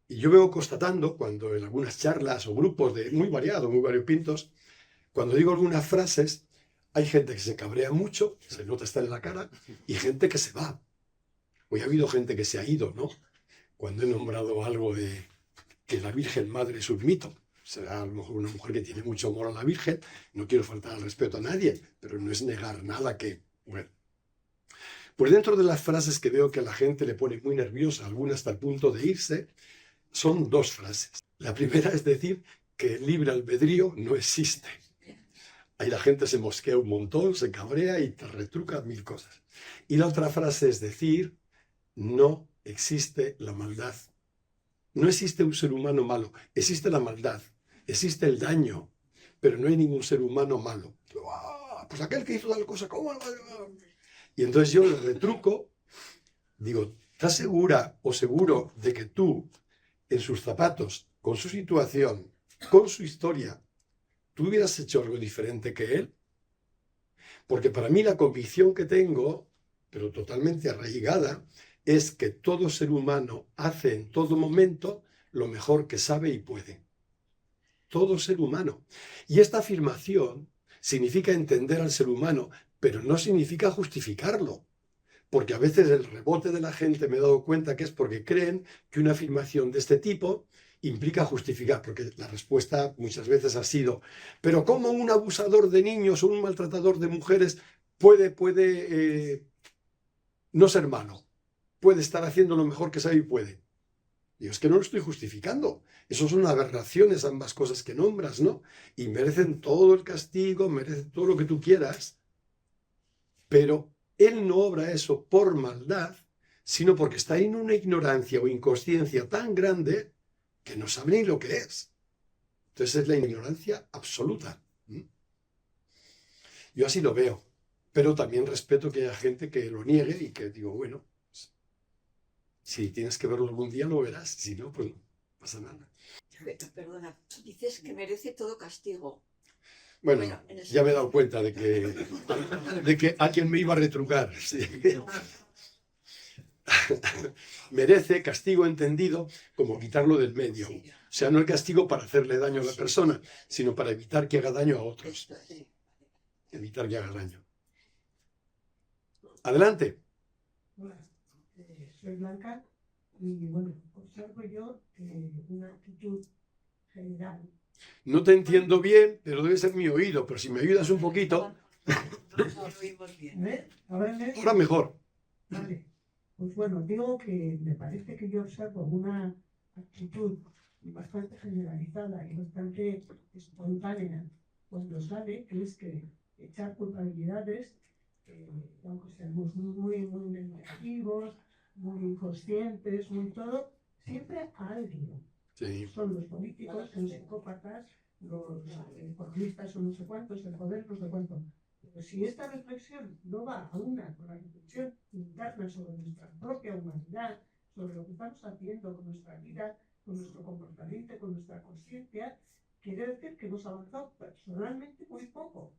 yo vengo constatando cuando en algunas charlas o grupos de muy variados, muy variopintos, cuando digo algunas frases, hay gente que se cabrea mucho, se nota estar en la cara, y gente que se va. Hoy ha habido gente que se ha ido, ¿no? Cuando he nombrado algo de que la Virgen Madre es un mito. Será a lo mejor una mujer que tiene mucho amor a la Virgen, no quiero faltar al respeto a nadie, pero no es negar nada que, bueno. Pues dentro de las frases que veo que a la gente le pone muy nerviosa, algunas hasta el punto de irse, son dos frases. La primera es decir que el libre albedrío no existe. Ahí la gente se mosquea un montón, se cabrea y te retruca mil cosas. Y la otra frase es decir, no existe la maldad. No existe un ser humano malo, existe la maldad, existe el daño, pero no hay ningún ser humano malo. ¡Ah! Pues aquel que hizo tal cosa, ¿cómo? Y entonces yo le retruco, digo, ¿estás segura o seguro de que tú, en sus zapatos, con su situación, con su historia, tú hubieras hecho algo diferente que él? Porque para mí la convicción que tengo, pero totalmente arraigada, es que todo ser humano hace en todo momento lo mejor que sabe y puede. Todo ser humano. Y esta afirmación significa entender al ser humano, pero no significa justificarlo. Porque a veces el rebote de la gente me he dado cuenta que es porque creen que una afirmación de este tipo implica justificar, porque la respuesta muchas veces ha sido, pero ¿cómo un abusador de niños o un maltratador de mujeres puede no ser malo? Puede estar haciendo lo mejor que sabe y puede. Digo, es que no lo estoy justificando. Eso son aberraciones, ambas cosas que nombras, ¿no? Y merecen todo el castigo, merecen todo lo que tú quieras, pero él no obra eso por maldad, sino porque está en una ignorancia o inconsciencia tan grande que no sabe ni lo que es. Entonces es la ignorancia absoluta. Yo así lo veo, pero también respeto que haya gente que lo niegue y que digo, bueno, si tienes que verlo algún día lo verás, si no, pues no pasa nada. Perdona, dices que merece todo castigo. Bueno, ya me he dado cuenta de que alguien me iba a retrucar. Sí. Merece castigo entendido como quitarlo del medio. O sea, no el castigo para hacerle daño a la persona, sino para evitar que haga daño a otros. Evitar que haga daño. Adelante. Hola, soy Blanca y bueno, observo yo una actitud general. No te entiendo bien, pero debe ser mi oído, pero si me ayudas un poquito. Ahora mejor. Vale. Pues bueno, digo que me parece que yo observo una actitud bastante generalizada y bastante espontánea cuando sale, que es que echar culpabilidades, aunque seamos muy negativos, muy inconscientes, muy todo, siempre a alguien. Sí. Son los políticos, los psicópatas, los economistas o no sé cuántos, el poder no sé cuánto. Pero si esta reflexión no va a una con la reflexión interna sobre nuestra propia humanidad, sobre lo que estamos haciendo con nuestra vida, con nuestro comportamiento, con nuestra conciencia, quiere decir que hemos avanzado personalmente muy poco.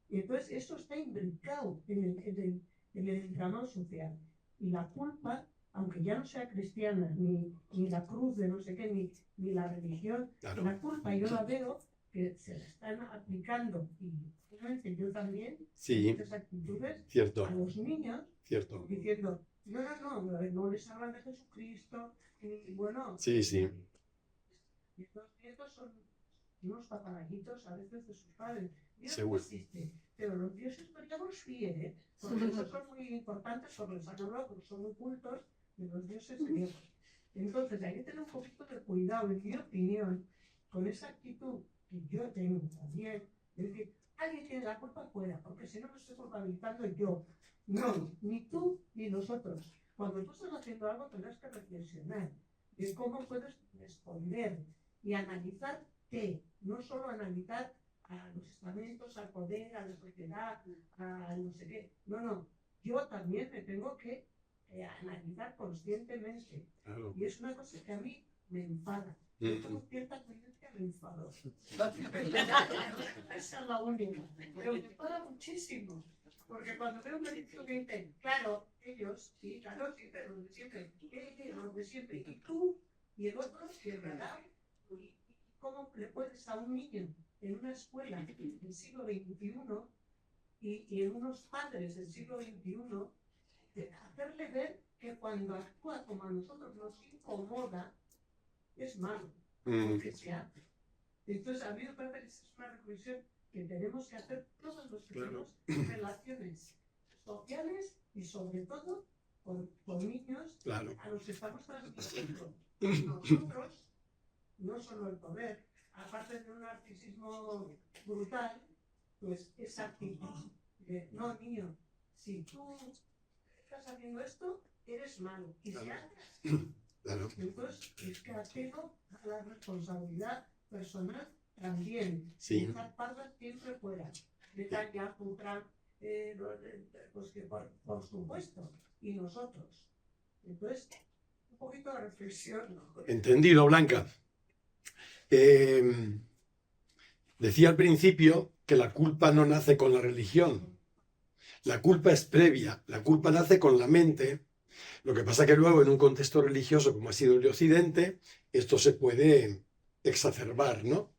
Y entonces eso está imbricado en el entramado social. Y la culpa, aunque ya no sea cristiana, ni la cruz de no sé qué, ni la religión, claro, la culpa yo la veo que se la están aplicando, y obviamente yo también, sí, estas actitudes, cierto, a los niños, cierto, diciendo, no les hablan de Jesucristo, y bueno, sí, sí. Y estos nietos son unos papagayitos a veces de sus padres. Dios Seguro. no existe, pero los dioses griegos sí, porque esos son muy importantes, porque los han hablado, porque son muy cultos de los dioses griegos. Entonces hay que tener un poquito de cuidado, en mi opinión, con esa actitud que yo tengo también, es decir, alguien tiene la culpa fuera, porque si no me estoy culpabilizando yo. No, ni tú ni nosotros. Cuando tú estás haciendo algo tendrás que reflexionar de cómo puedes responder y analizarte, no solo analizar a los estamentos, al poder, a la sociedad, a no sé qué. No, yo también me tengo que analizar conscientemente. Claro. Y es una cosa que a mí me enfada. Yo tengo cierta tendencia a me enfado. Esa es la única. Pero me enfada muchísimo. Porque cuando veo un edificio que dicen, claro, ellos, sí, claro, siempre, los de siempre, los de siempre, y tú, y el otro, si es verdad, ¿cómo le puedes a un niño en una escuela del siglo XXI y en unos padres del siglo XXI hacerle ver que cuando actúa como a nosotros nos incomoda, es malo, porque se hace? Entonces, a mí me parece que es una reflexión que tenemos que hacer todos los que tenemos relaciones sociales y sobre todo con niños a los que estamos transmitiendo. Nosotros, no solo el poder, aparte de un narcisismo brutal, pues esa actitud de, no, niño, si tú estás haciendo esto, eres malo. Y si haces, entonces es que apelo a la responsabilidad personal también. Sí. Dejar pardas siempre fuera. Dejar ya comprar, pues que por supuesto, y nosotros. Entonces, un poquito de reflexión, ¿no? Entendido, Blanca. Decía al principio que la culpa no nace con la religión. La culpa es previa, la culpa nace con la mente. Lo que pasa que luego en un contexto religioso como ha sido el de Occidente, esto se puede exacerbar, ¿no?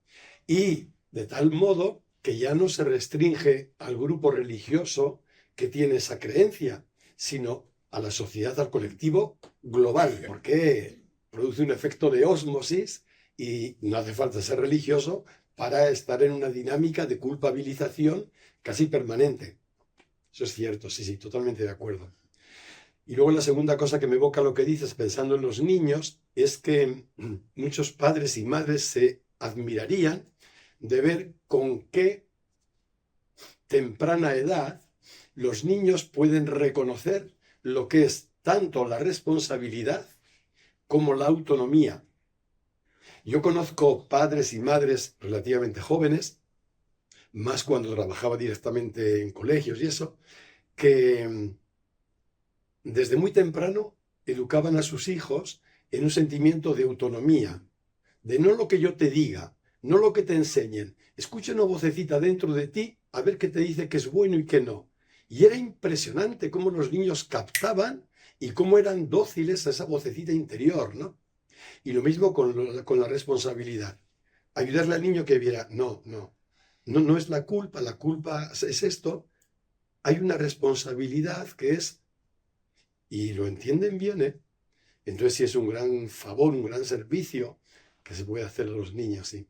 Y de tal modo que ya no se restringe al grupo religioso que tiene esa creencia, sino a la sociedad, al colectivo global, porque produce un efecto de ósmosis y no hace falta ser religioso para estar en una dinámica de culpabilización casi permanente. Eso es cierto, sí, sí, totalmente de acuerdo. Y luego la segunda cosa que me evoca lo que dices, pensando en los niños, es que muchos padres y madres se admirarían de ver con qué temprana edad los niños pueden reconocer lo que es tanto la responsabilidad como la autonomía. Yo conozco padres y madres relativamente jóvenes, más cuando trabajaba directamente en colegios y eso, que desde muy temprano educaban a sus hijos en un sentimiento de autonomía, de no lo que yo te diga, no lo que te enseñen. Escucha una vocecita dentro de ti a ver qué te dice que es bueno y qué no. Y era impresionante cómo los niños captaban y cómo eran dóciles a esa vocecita interior, ¿no? Y lo mismo con la responsabilidad. Ayudarle al niño que viera, no es la culpa es esto. Hay una responsabilidad que es, y lo entienden bien, ¿eh? Entonces sí es un gran favor, un gran servicio que se puede hacer a los niños, sí.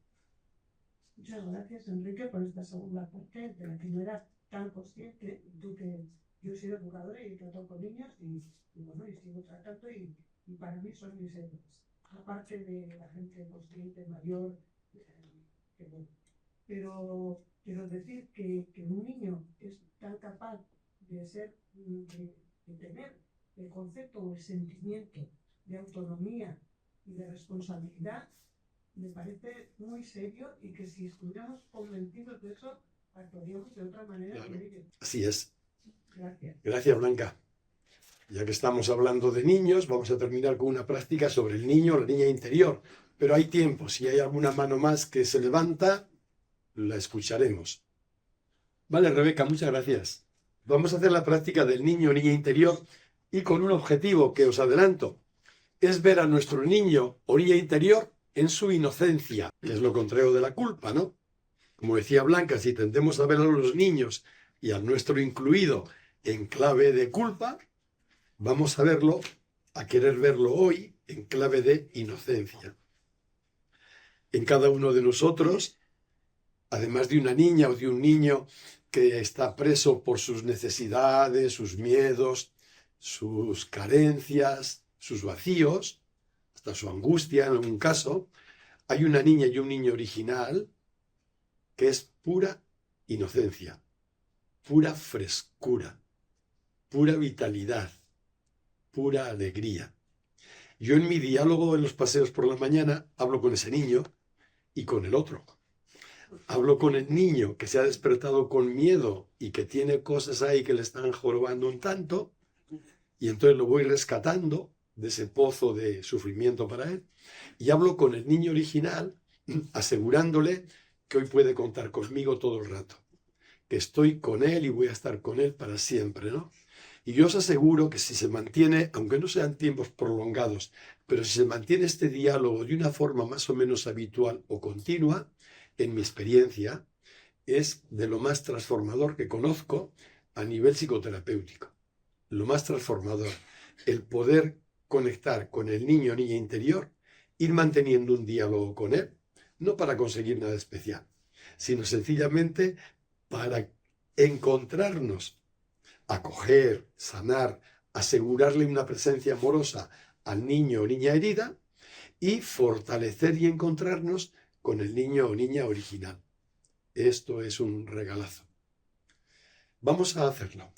Muchas gracias, Enrique, por esta segunda parte de la que no era tan consciente. Yo he sido educadora y he tratado con niños y bueno, y sigo tratando y para mí son mis héroes. Aparte de la gente consciente, mayor, que bueno. Pero quiero decir que un niño es tan capaz de tener el concepto o el sentimiento de autonomía y de responsabilidad, me parece muy serio y que si estuviéramos convencidos de eso, actuaríamos de otra manera. Claro. Así es. Gracias. Gracias, Blanca. Ya que estamos hablando de niños, vamos a terminar con una práctica sobre el niño, la niña interior. Pero hay tiempo, si hay alguna mano más que se levanta, la escucharemos. Vale, Rebeca, muchas gracias. Vamos a hacer la práctica del niño o niña interior y con un objetivo que os adelanto. Es ver a nuestro niño o niña interior en su inocencia, que es lo contrario de la culpa, ¿no? Como decía Blanca, si tendemos a ver a los niños y al nuestro incluido en clave de culpa, vamos a querer verlo hoy en clave de inocencia. En cada uno de nosotros, además de una niña o de un niño que está preso por sus necesidades, sus miedos, sus carencias, sus vacíos, hasta su angustia en algún caso, hay una niña y un niño original que es pura inocencia, pura frescura, pura vitalidad, pura alegría. Yo en mi diálogo en los paseos por la mañana hablo con ese niño y con el otro. Hablo con el niño que se ha despertado con miedo y que tiene cosas ahí que le están jorobando un tanto, y entonces lo voy rescatando de ese pozo de sufrimiento para él. Y hablo con el niño original asegurándole que hoy puede contar conmigo todo el rato. que estoy con él y voy a estar con él para siempre, ¿no? Y yo os aseguro que si se mantiene, aunque no sean tiempos prolongados, pero si se mantiene este diálogo de una forma más o menos habitual o continua, en mi experiencia, es de lo más transformador que conozco a nivel psicoterapéutico. Lo más transformador, el poder conectar con el niño o niña interior, ir manteniendo un diálogo con él, no para conseguir nada especial, sino sencillamente para encontrarnos, acoger, sanar, asegurarle una presencia amorosa al niño o niña herida y fortalecer y encontrarnos con el niño o niña original. Esto es un regalazo. Vamos a hacerlo.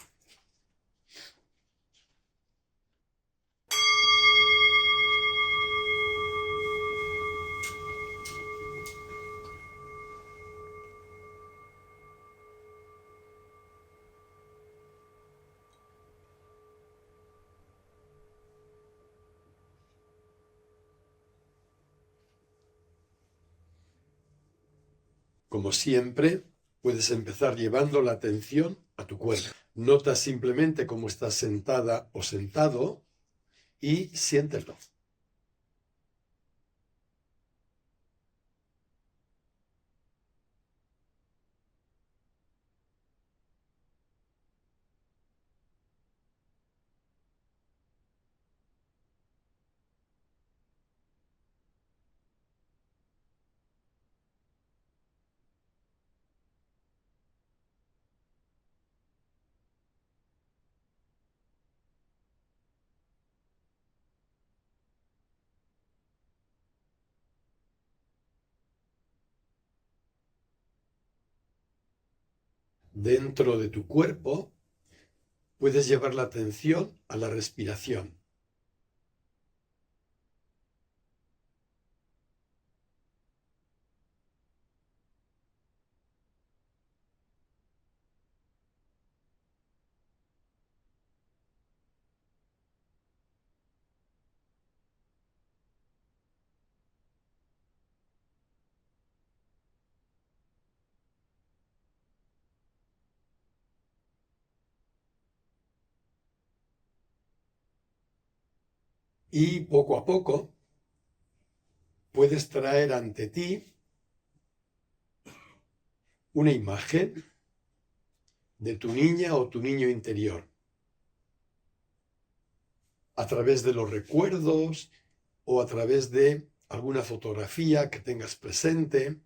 Como siempre, puedes empezar llevando la atención a tu cuerpo. Nota simplemente cómo estás sentada o sentado y siéntelo. Dentro de tu cuerpo, puedes llevar la atención a la respiración. Y poco a poco, puedes traer ante ti una imagen de tu niña o tu niño interior, a través de los recuerdos o a través de alguna fotografía que tengas presente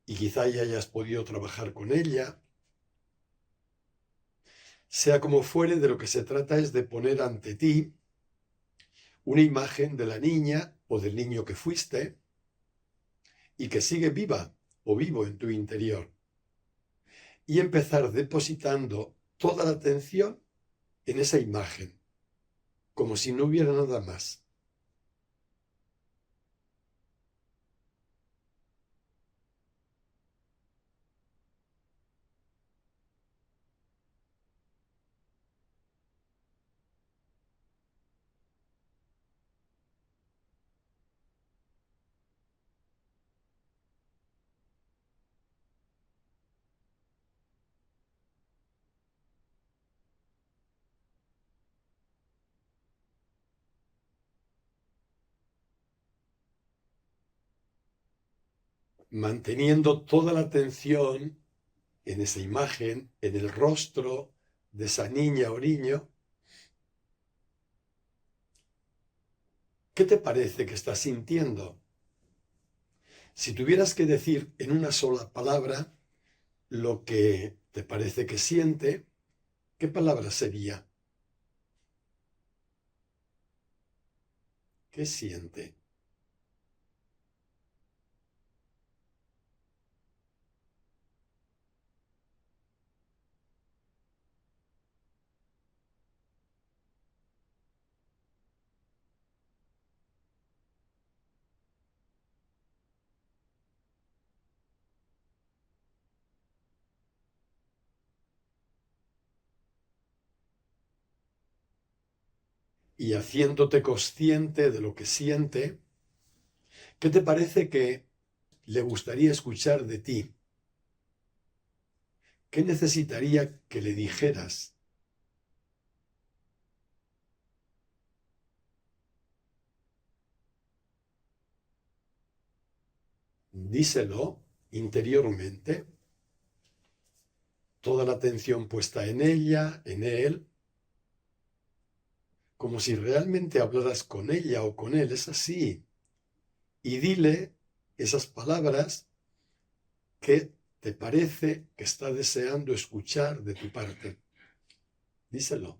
y quizá ya hayas podido trabajar con ella. Sea como fuere, de lo que se trata es de poner ante ti una imagen de la niña o del niño que fuiste y que sigue viva o vivo en tu interior. Y empezar depositando toda la atención en esa imagen, como si no hubiera nada más. Manteniendo toda la atención en esa imagen, en el rostro de esa niña o niño. ¿Qué te parece que estás sintiendo? Si tuvieras que decir en una sola palabra lo que te parece que siente, ¿qué palabra sería? ¿Qué siente? Y haciéndote consciente de lo que siente, ¿qué te parece que le gustaría escuchar de ti? ¿qué necesitaría que le dijeras? Díselo interiormente, toda la atención puesta en ella, en él, como si realmente hablaras con ella o con él, es así. Y dile esas palabras que te parece que está deseando escuchar de tu parte. Díselo.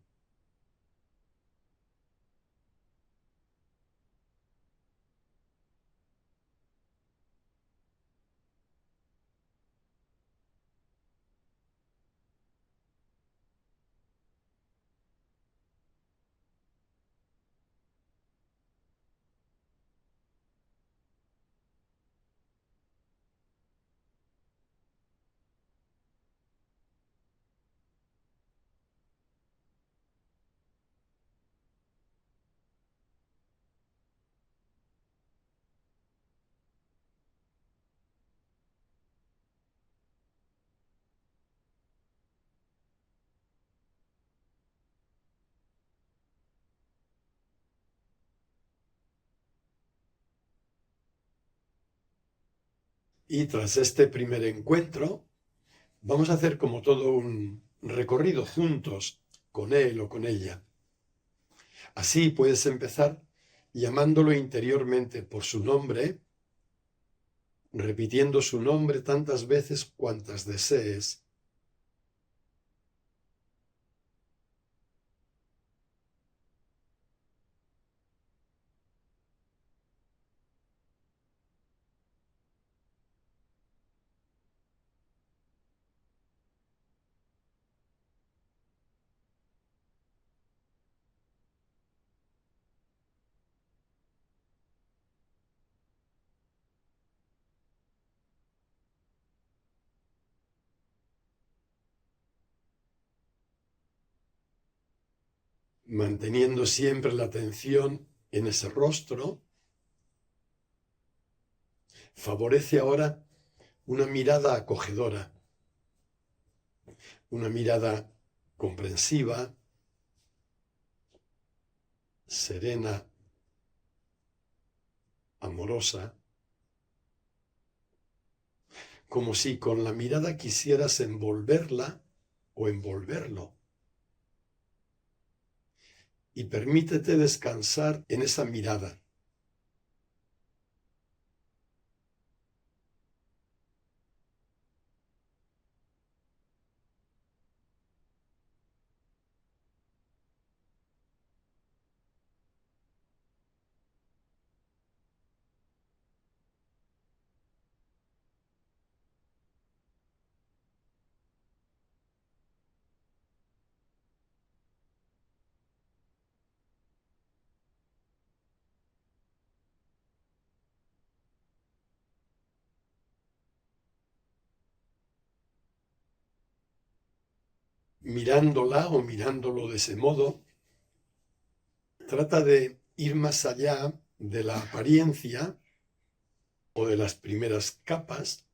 Y tras este primer encuentro, vamos a hacer como todo un recorrido juntos con él o con ella. Así puedes empezar llamándolo interiormente por su nombre, repitiendo su nombre tantas veces cuantas desees. Manteniendo siempre la atención en ese rostro, favorece ahora una mirada acogedora, una mirada comprensiva, serena, amorosa, como si con la mirada quisieras envolverla o envolverlo. Y permítete descansar en esa mirada. Mirándola o mirándolo de ese modo, trata de ir más allá de la apariencia o de las primeras capas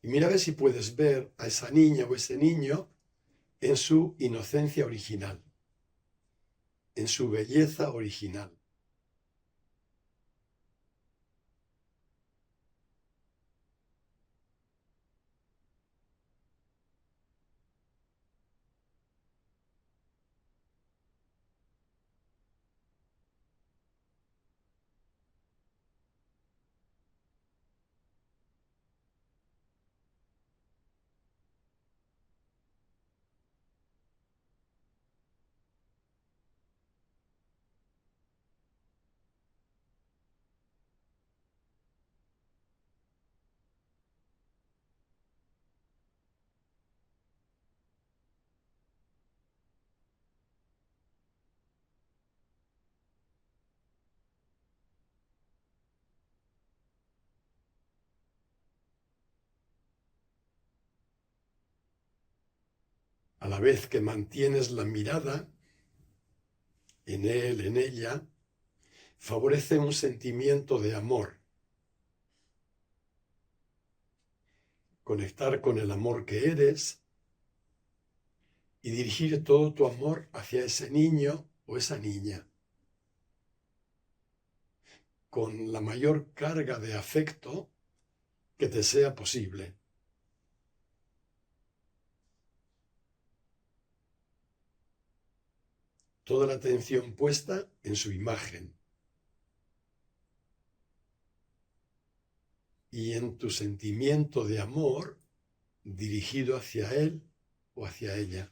y mira a ver si puedes ver a esa niña o ese niño en su inocencia original, en su belleza original. A la vez que mantienes la mirada en él, en ella, favorece un sentimiento de amor, conectar con el amor que eres y dirigir todo tu amor hacia ese niño o esa niña, con la mayor carga de afecto que te sea posible. Toda la atención puesta en su imagen y en tu sentimiento de amor dirigido hacia él o hacia ella.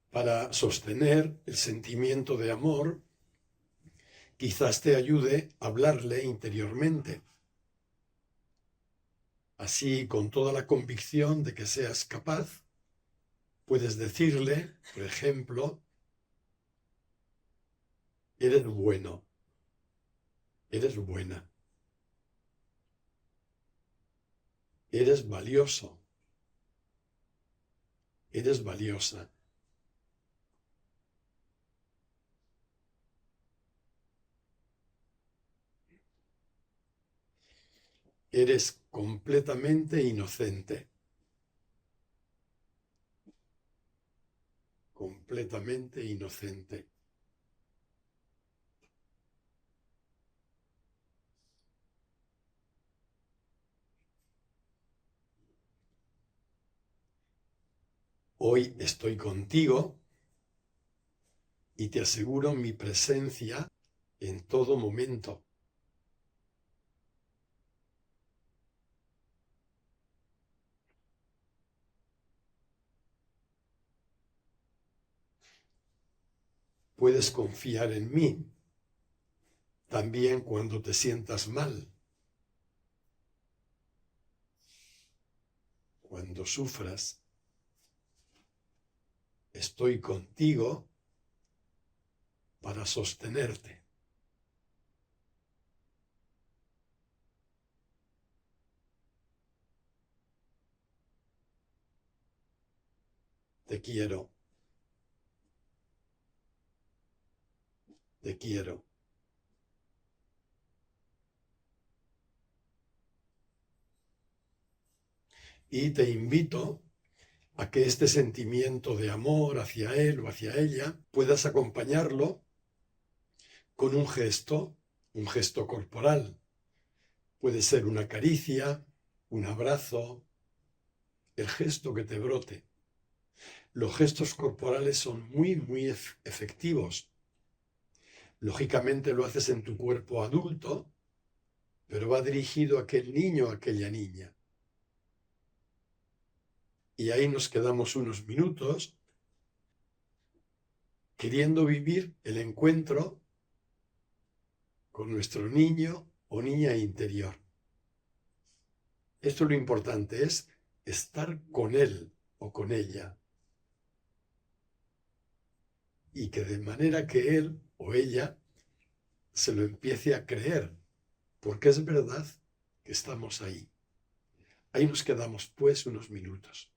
Para sostener el sentimiento de amor, quizás te ayude a hablarle interiormente. Así, con toda la convicción de que seas capaz, puedes decirle, por ejemplo, eres bueno, eres buena, eres valioso, eres valiosa. Eres completamente inocente. Completamente inocente. Hoy estoy contigo y te aseguro mi presencia en todo momento. Puedes confiar en mí, también cuando te sientas mal, cuando sufras. Estoy contigo para sostenerte. Te quiero. Te quiero. Y te invito a que este sentimiento de amor hacia él o hacia ella puedas acompañarlo con un gesto corporal. Puede ser una caricia, un abrazo, el gesto que te brote. Los gestos corporales son muy efectivos. Lógicamente lo haces en tu cuerpo adulto, pero va dirigido a aquel niño o aquella niña. Y ahí nos quedamos unos minutos queriendo vivir el encuentro con nuestro niño o niña interior. Esto es lo importante, es estar con él o con ella. Y que de manera que él o ella se lo empiece a creer, porque es verdad que estamos ahí. Ahí nos quedamos pues unos minutos.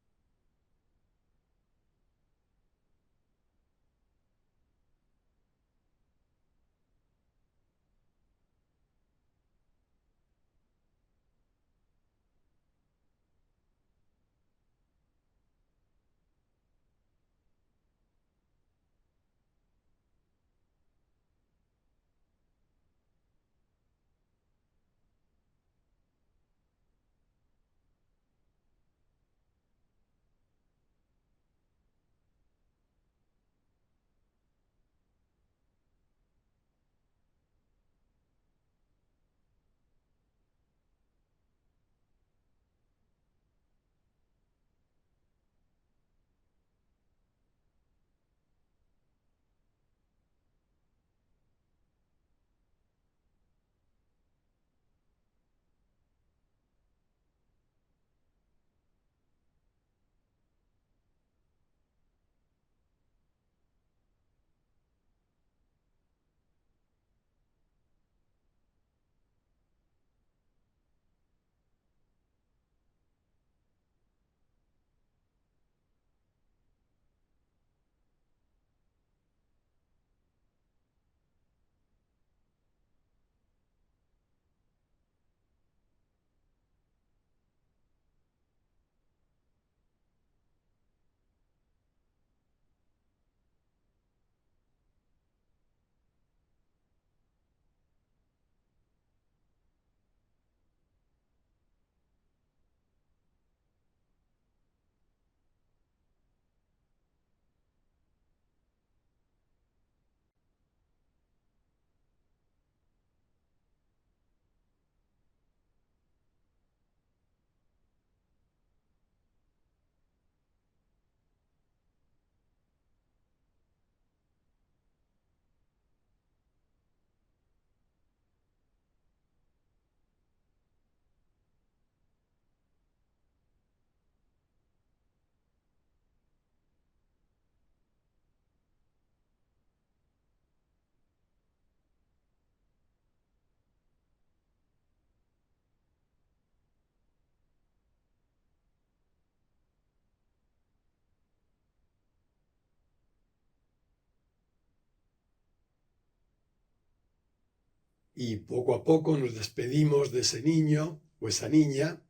y poco a poco nos despedimos de ese niño o esa niña,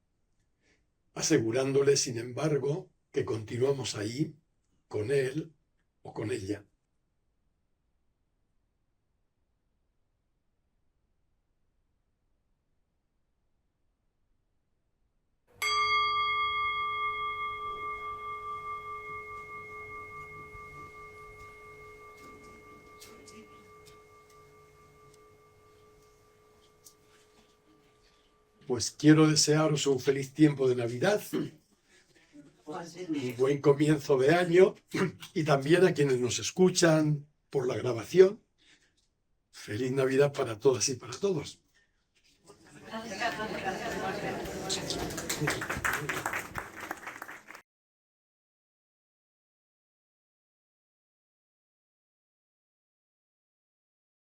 asegurándole, sin embargo, que continuamos ahí con él o con ella. Pues quiero desearos un feliz tiempo de Navidad, un buen comienzo de año, y también a quienes nos escuchan por la grabación, feliz Navidad para todas y para todos.